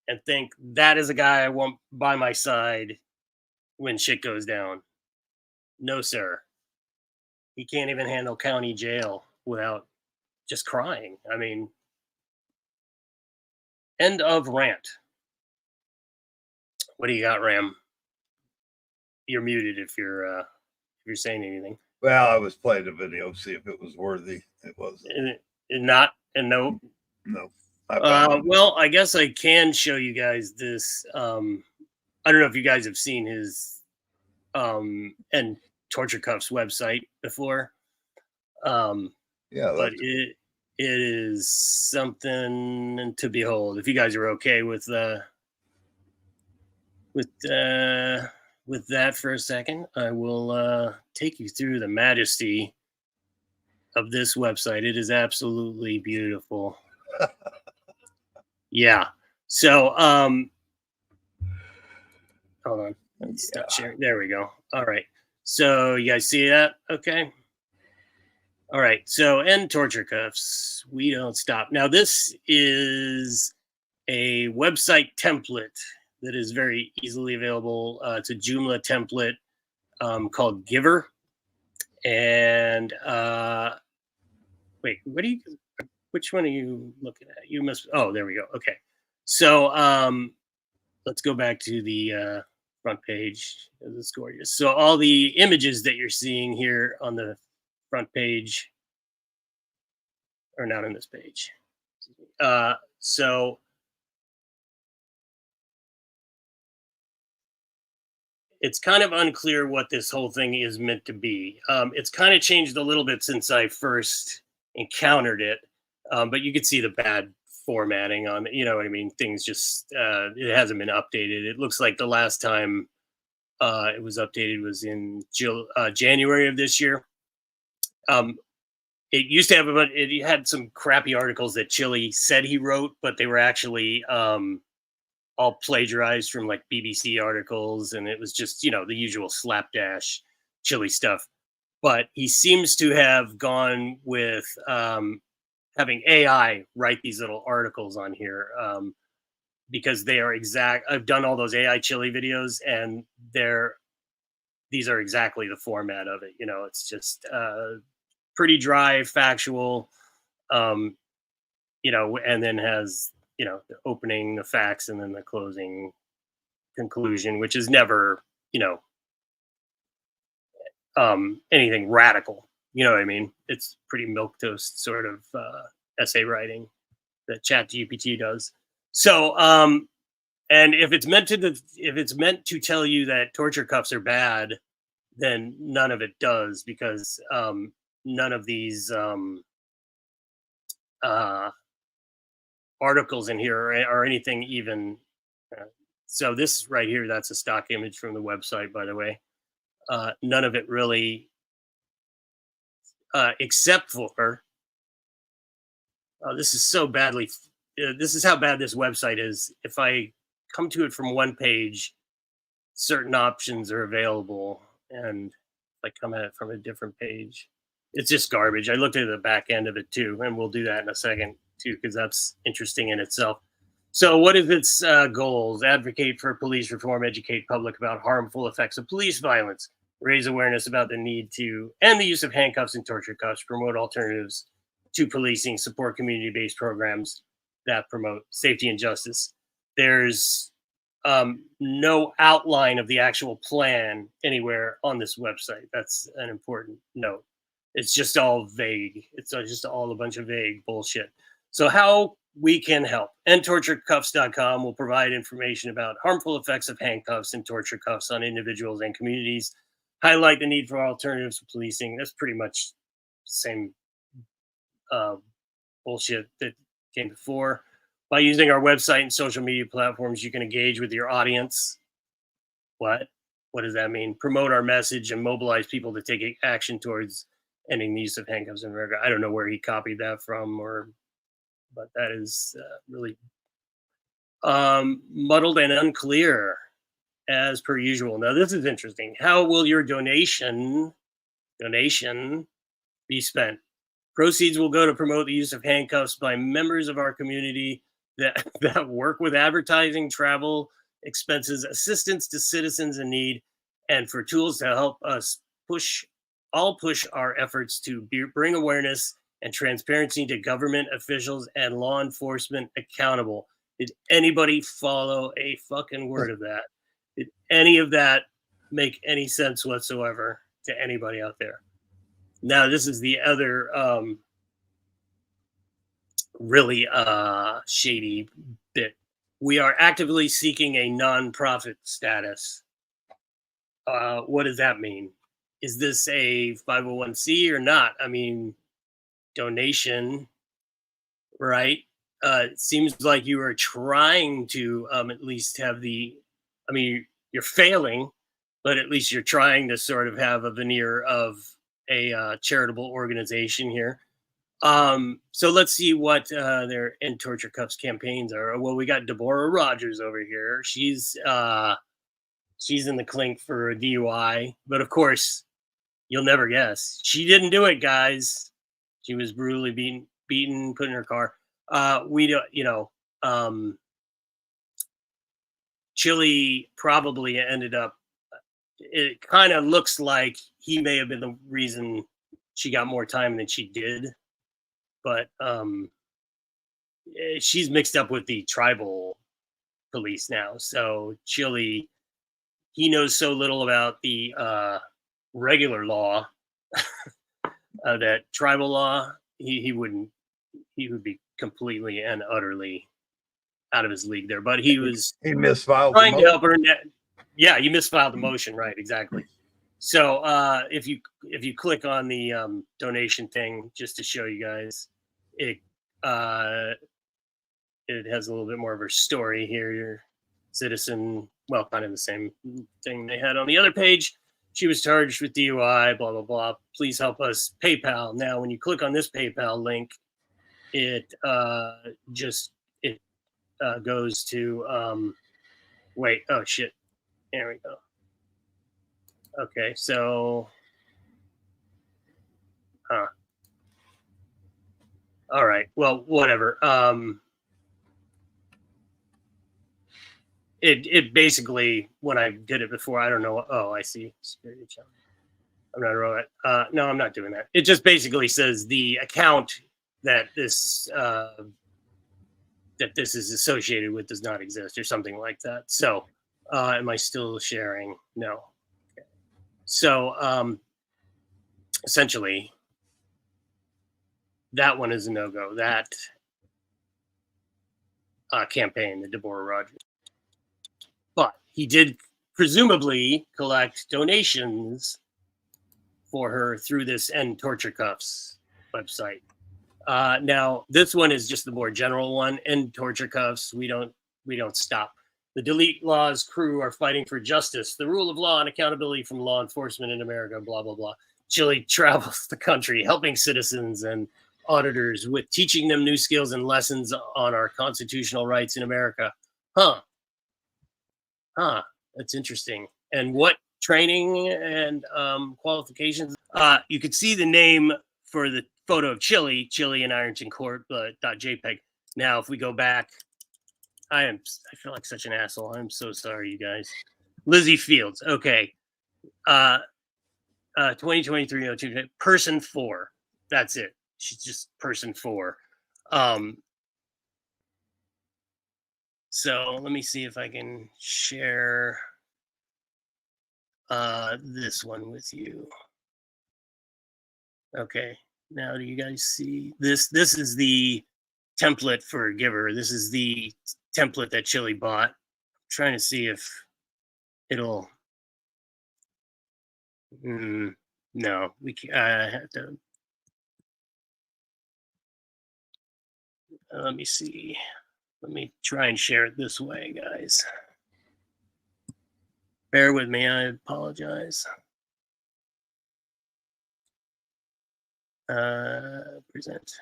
and think that is a guy I want by my side when shit goes down? No, sir. He can't even handle county jail without just crying. I mean, end of rant. What do you got, Ram? You're muted if you're saying anything. Well, I was playing a video, see if it was worthy. It wasn't. Not, and no. No. Well, I guess I can show you guys this. I don't know if you guys have seen his and Torture Cuff's website before. Yeah, but it is something to behold. If you guys are okay with that for a second, I will take you through the majesty of this website. It is absolutely beautiful. Yeah. So, hold on. Let's stop sharing. There we go. All right. So you guys see that? Okay. All right. So, and Torture Cuffs. We don't stop. Now, this is a website template that is very easily available. It's a Joomla template called Giver. And wait, which one are you looking at? You must, oh, there we go. Okay. So let's go back to the front page. It's gorgeous. So all the images that you're seeing here on the front page are not on this page. So it's kind of unclear what this whole thing is meant to be. It's kind of changed a little bit since I first encountered it, but you could see the bad formatting on it. You know what I mean? Things just, it hasn't been updated. It looks like the last time it was updated was in January of this year. It used to have, it had some crappy articles that Chille said he wrote, but they were actually all plagiarized from like BBC articles, and it was just, you know, the usual slapdash Chille stuff. But he seems to have gone with having AI write these little articles on here, because they are exact. I've done all those AI Chille videos, and these are exactly the format of it. You know, it's just pretty dry, factual, you know, and then has, you know, the opening, the facts, and then the closing conclusion, which is never, you know, anything radical. You know what I mean? It's pretty milquetoast sort of essay writing that ChatGPT does. So, and if it's meant to tell you that torture cuffs are bad, then none of it does, because none of these articles in here are anything even. So this right here, that's a stock image from the website, by the way. None of it really, except for, this is so badly, this is how bad this website is. If I come to it from one page, certain options are available, and if I come at it from a different page, it's just garbage. I looked at the back end of it too, and we'll do that in a second too, because that's interesting in itself. So what is its goals? Advocate for police reform, educate public about harmful effects of police violence, raise awareness about the need to end the use of handcuffs and torture cuffs, promote alternatives to policing, support community-based programs that promote safety and justice. There's no outline of the actual plan anywhere on this website. That's an important note. It's just all vague. It's just all a bunch of vague bullshit. So how we can help. EndTortureCuffs.com will provide information about harmful effects of handcuffs and torture cuffs on individuals and communities, highlight the need for alternatives to policing. That's pretty much the same bullshit that came before. By using our website and social media platforms, you can engage with your audience. What does that mean? Promote our message and mobilize people to take action towards ending the use of handcuffs in America. I don't know where he copied that from, but that is really muddled and unclear, as per usual. Now, this is interesting. How will your donation be spent? Proceeds will go to promote the use of handcuffs by members of our community that work with advertising, travel expenses, assistance to citizens in need, and for tools to help us push our efforts to bring awareness and transparency to government officials and law enforcement accountable. Did anybody follow a fucking word of that? Did any of that make any sense whatsoever to anybody out there? Now, this is the other really shady bit. We are actively seeking a nonprofit status. What does that mean? Is this a 501c or not? I mean, donation, right? It seems like you are trying to at least have you're failing, but at least you're trying to sort of have a veneer of a charitable organization here. So let's see what their End Torture Cuffs campaigns are. Well, we got Deborah Rogers over here. She's in the clink for a DUI, but of course, you'll never guess. She didn't do it, guys. She was brutally beaten, put in her car. Chille probably ended up, it kind of looks like he may have been the reason she got more time than she did. But she's mixed up with the tribal police now. So Chille, he knows so little about the regular law, that tribal law, he would be completely and utterly out of his league there. But he misfiled trying to help her. Yeah, you misfiled the motion, right? Exactly. So if you click on the donation thing, just to show you guys, it has a little bit more of her story here. Your citizen, well, kind of the same thing they had on the other page. She was charged with DUI, blah, blah, blah. Please help us. PayPal. Now, when you click on this PayPal link, it goes to Wait. Oh shit. There we go. Okay, so. Huh. All right. Well, whatever. It basically, when I did it before, I don't know. Oh, I see. Security challenge. I'm not a robot. No, I'm not doing that. It just basically says the account that this is associated with does not exist or something like that. So, am I still sharing? No. Okay. So, essentially, that one is a no-go. That campaign, the Deborah Rogers. But he did presumably collect donations for her through this End Torture Cuffs website. Now, this one is just the more general one. End Torture Cuffs. We don't stop. The Delete Law's crew are fighting for justice, the rule of law, and accountability from law enforcement in America. Blah blah blah. Chille travels the country, helping citizens and auditors with teaching them new skills and lessons on our constitutional rights in America. Huh. That's interesting. And what training and qualifications? You could see the name for the photo of Chille in Ironton Court, .jpg. Now, if we go back, I feel like such an asshole. I'm so sorry, you guys. Lizzie Fields. Okay. 2023 person 4. That's it. She's just person 4. So let me see if I can share this one with you. Okay. Now, do you guys see this? This is the template for Giver. This is the template that Chille bought. I'm trying to see if it'll. No, we can't. I have to. Let me see. Let me try and share it this way, guys. Bear with me. I apologize. Present.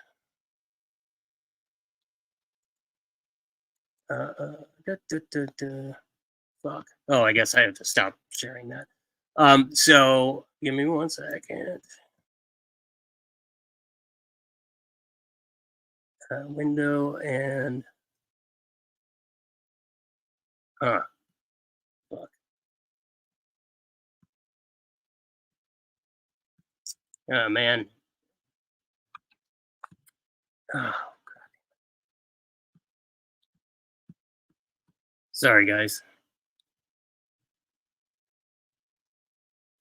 Fuck. Oh, I guess I have to stop sharing that. So give me 1 second. Window and fuck. Oh man. Oh God. Sorry, guys.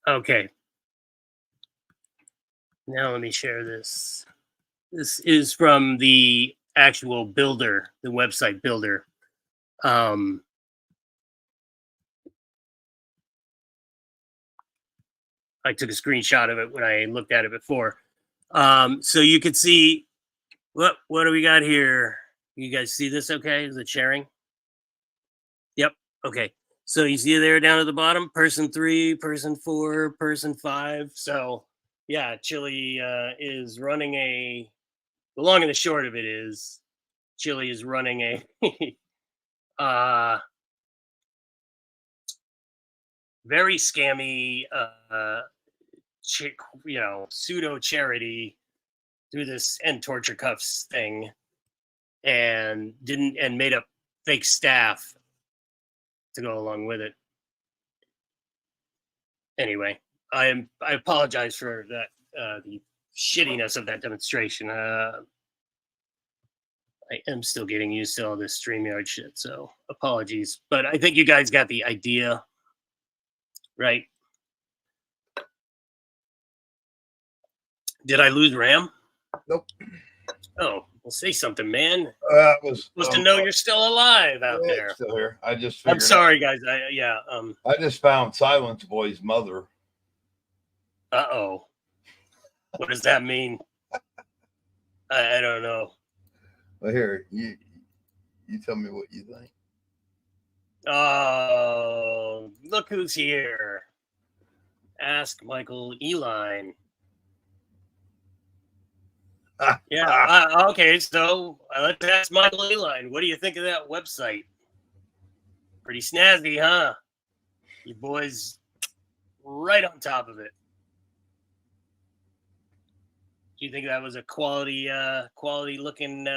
Okay. Now let me share this. This is from the actual builder, the website builder. I took a screenshot of it when I looked at it before. So you could see what do we got here? You guys see this okay? Is it sharing? Yep. Okay. So you see there down at the bottom, person 3, person 4, person 5. So yeah, Chille is running a. The long and the short of it is, Chille is running a very scammy, pseudo charity through this End Torture Cuffs thing, and made up fake staff to go along with it. Anyway, I apologize for that, the shittiness of that demonstration. I am still getting used to all this StreamYard shit, so apologies. But I think you guys got the idea, right? Did I lose RAM? Nope. Oh, well, say something, man. That was supposed to know you're still alive out there. Still here. I just. I'm sorry, guys. I just found Silence Boy's mother. Uh-oh. What does that mean? I don't know. Well, here, you tell me what you think. Oh, look who's here. Ask Michael Eline. Yeah. Okay, so let's ask Michael Eline. What do you think of that website? Pretty snazzy, huh? You boys right on top of it. Do you think that was a quality looking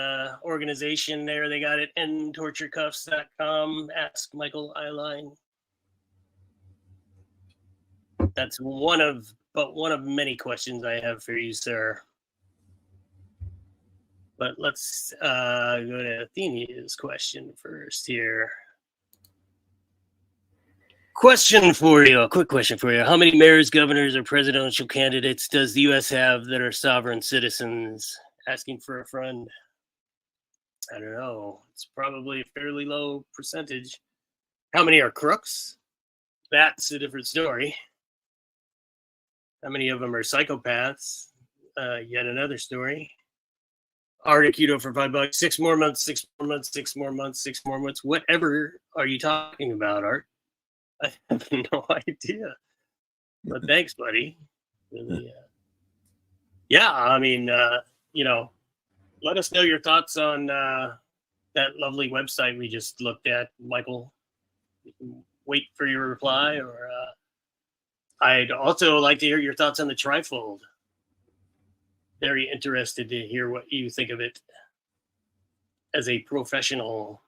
organization there? They got it ntorturecuffs.com. Ask Michael Eyeline. That's one of many questions I have for you, sir. But let's go to Athenia's question first here. Question for you, a quick question for you. How many mayors, governors, or presidential candidates does the U.S. have that are sovereign citizens? Asking for a friend. I don't know. It's probably a fairly low percentage. How many are crooks? That's a different story. How many of them are psychopaths? Yet another story. Articuno for $5. 6 more months, 6 more months, 6 more months, 6 more months. Whatever are you talking about, Art? I have no idea. But thanks, buddy. Really, yeah, I mean, let us know your thoughts on that lovely website we just looked at, Michael. You can wait for your reply, or I'd also like to hear your thoughts on the trifold. Very interested to hear what you think of it as a professional.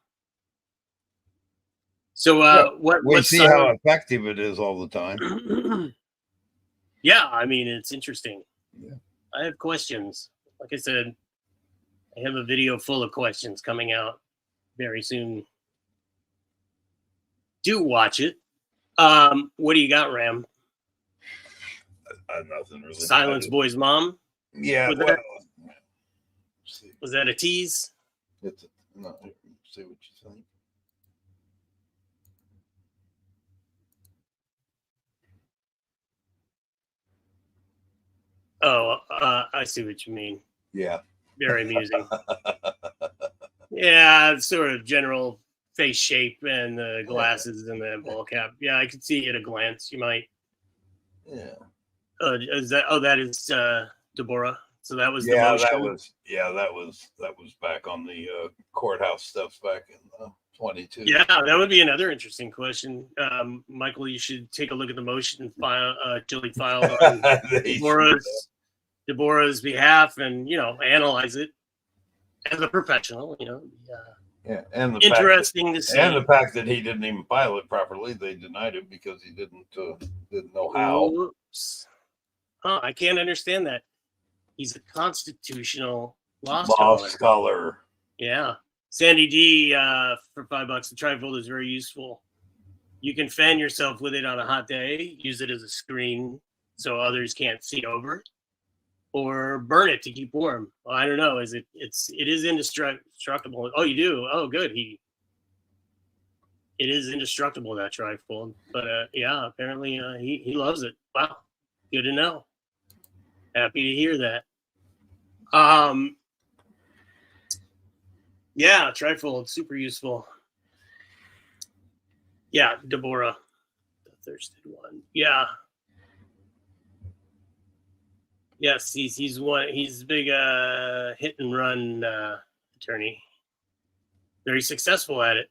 So, we see how effective it is all the time. Yeah, I mean, it's interesting. Yeah. I have questions. Like I said, I have a video full of questions coming out very soon. Do watch it. What do you got, Ram? Nothing really. Silence Boy's mom? Yeah. Was that a tease? No, see what you think. Oh, I see what you mean. Yeah. Very amusing. Yeah, sort of general face shape and the glasses and the ball cap. Yeah, I could see at a glance. You might. Yeah. That is Deborah. So that was that was back on the courthouse stuff back in 22. Yeah, that would be another interesting question. Michael, you should take a look at the motion file Chille filed on Deborah's behalf, and analyze it as a professional. Yeah, and interesting to see. And the fact that he didn't even file it properly, they denied him because he didn't know how. Oops. Oh, I can't understand that. He's a constitutional law scholar. Yeah. Sandy D for $5. The trifold is very useful. You can fan yourself with it on a hot day, use it as a screen so others can't see over it, or burn it to keep warm. Well, I don't know. It is indestructible. Oh, you do? Oh, good. It is indestructible, that trifold. But yeah, apparently he loves it. Wow. Good to know. Happy to hear that. Yeah, trifold, super useful. Yeah, Deborah, the thirsted one. Yeah. Yes, he's a big hit and run attorney. Very successful at it.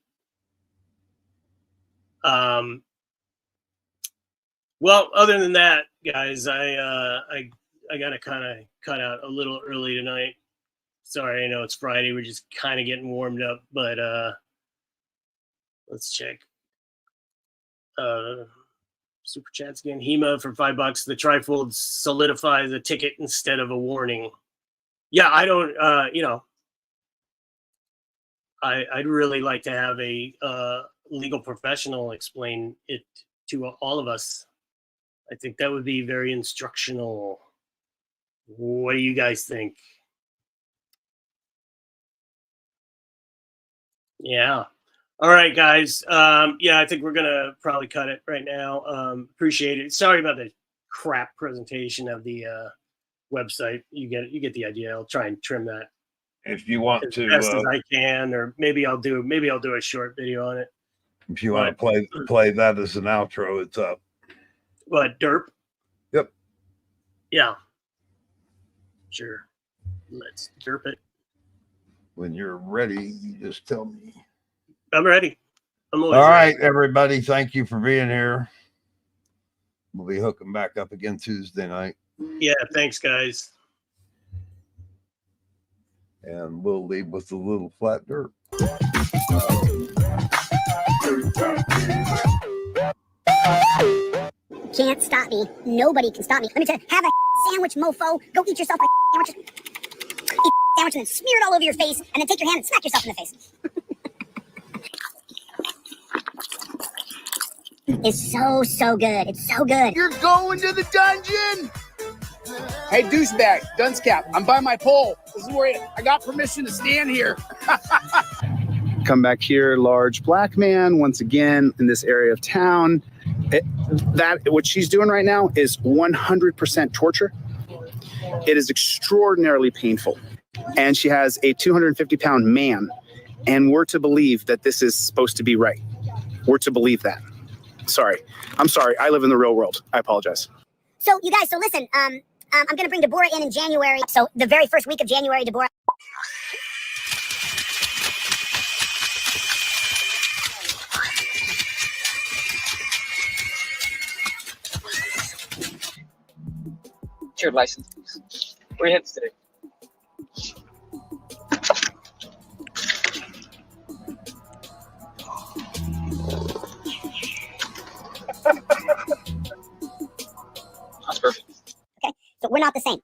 Well, other than that, guys, I gotta kind of cut out a little early tonight. Sorry, I know it's Friday. We're just kind of getting warmed up, but let's check. Super chats again. Hema for $5. The trifold solidifies a ticket instead of a warning. Yeah, I don't. I'd really like to have a legal professional explain it to all of us. I think that would be very instructional. What do you guys think? Yeah. All right, guys. Yeah, I think we're gonna probably cut it right now. Appreciate it. Sorry about the crap presentation of the website. You get the idea. I'll try and trim that if you want as to, best as I can, or maybe I'll do a short video on it. If you want to play that as an outro, it's up. What, derp? Yep. Yeah. Sure. Let's derp it. When you're ready, you just tell me. I'm ready. I'm All always right, everybody. Thank you for being here. We'll be hooking back up again Tuesday night. Yeah, thanks, guys. And we'll leave with a little flat dirt. Can't stop me. Nobody can stop me. Let me tell you, have a sandwich, mofo. Go eat yourself a sandwich. Eat a sandwich and then smear it all over your face, and then take your hand and smack yourself in the face. It's so good. It's so good. You're going to the dungeon! Hey, douchebag, dunce cap, I'm by my pole. This is where I got permission to stand here. Come back here, large black man, once again in this area of town. What she's doing right now is 100% torture. It is extraordinarily painful. And she has a 250-pound man. And we're to believe that this is supposed to be right. We're to believe that. Sorry. I'm sorry. I live in the real world. I apologize. So, you guys, listen, I'm going to bring Deborah in January. So, the very first week of January, Deborah. Your license, please. Where are you headed today? That's perfect. Okay, so we're not the same.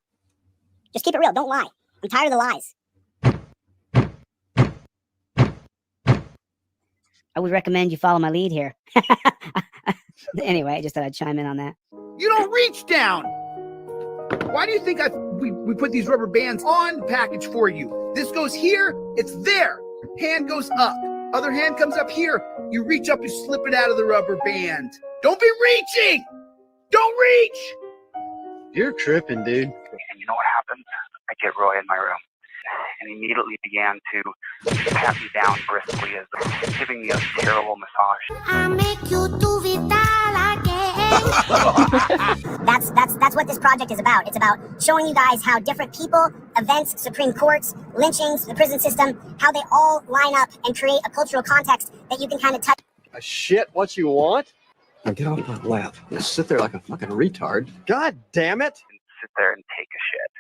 Just keep it real. Don't lie. I'm tired of the lies. I would recommend you follow my lead here. Anyway, I just thought I'd chime in on that. You don't reach down. Why do you think we put these rubber bands on the package for you? This goes here, it's there. Hand goes up. Other hand comes up here. You reach up, you slip it out of the rubber band. Don't be reaching! Don't reach! You're tripping, dude. And you know what happened? I get Roy in my room, and he immediately began to pat me down briskly as giving me a terrible massage. I make you do vital again. That's what this project is about. It's about showing you guys how different people, events, Supreme Courts, lynchings, the prison system, how they all line up and create a cultural context that you can kind of touch. Shit, what you want? Now get off my lap. Just sit there like a fucking retard. God damn it. And sit there and take a shit.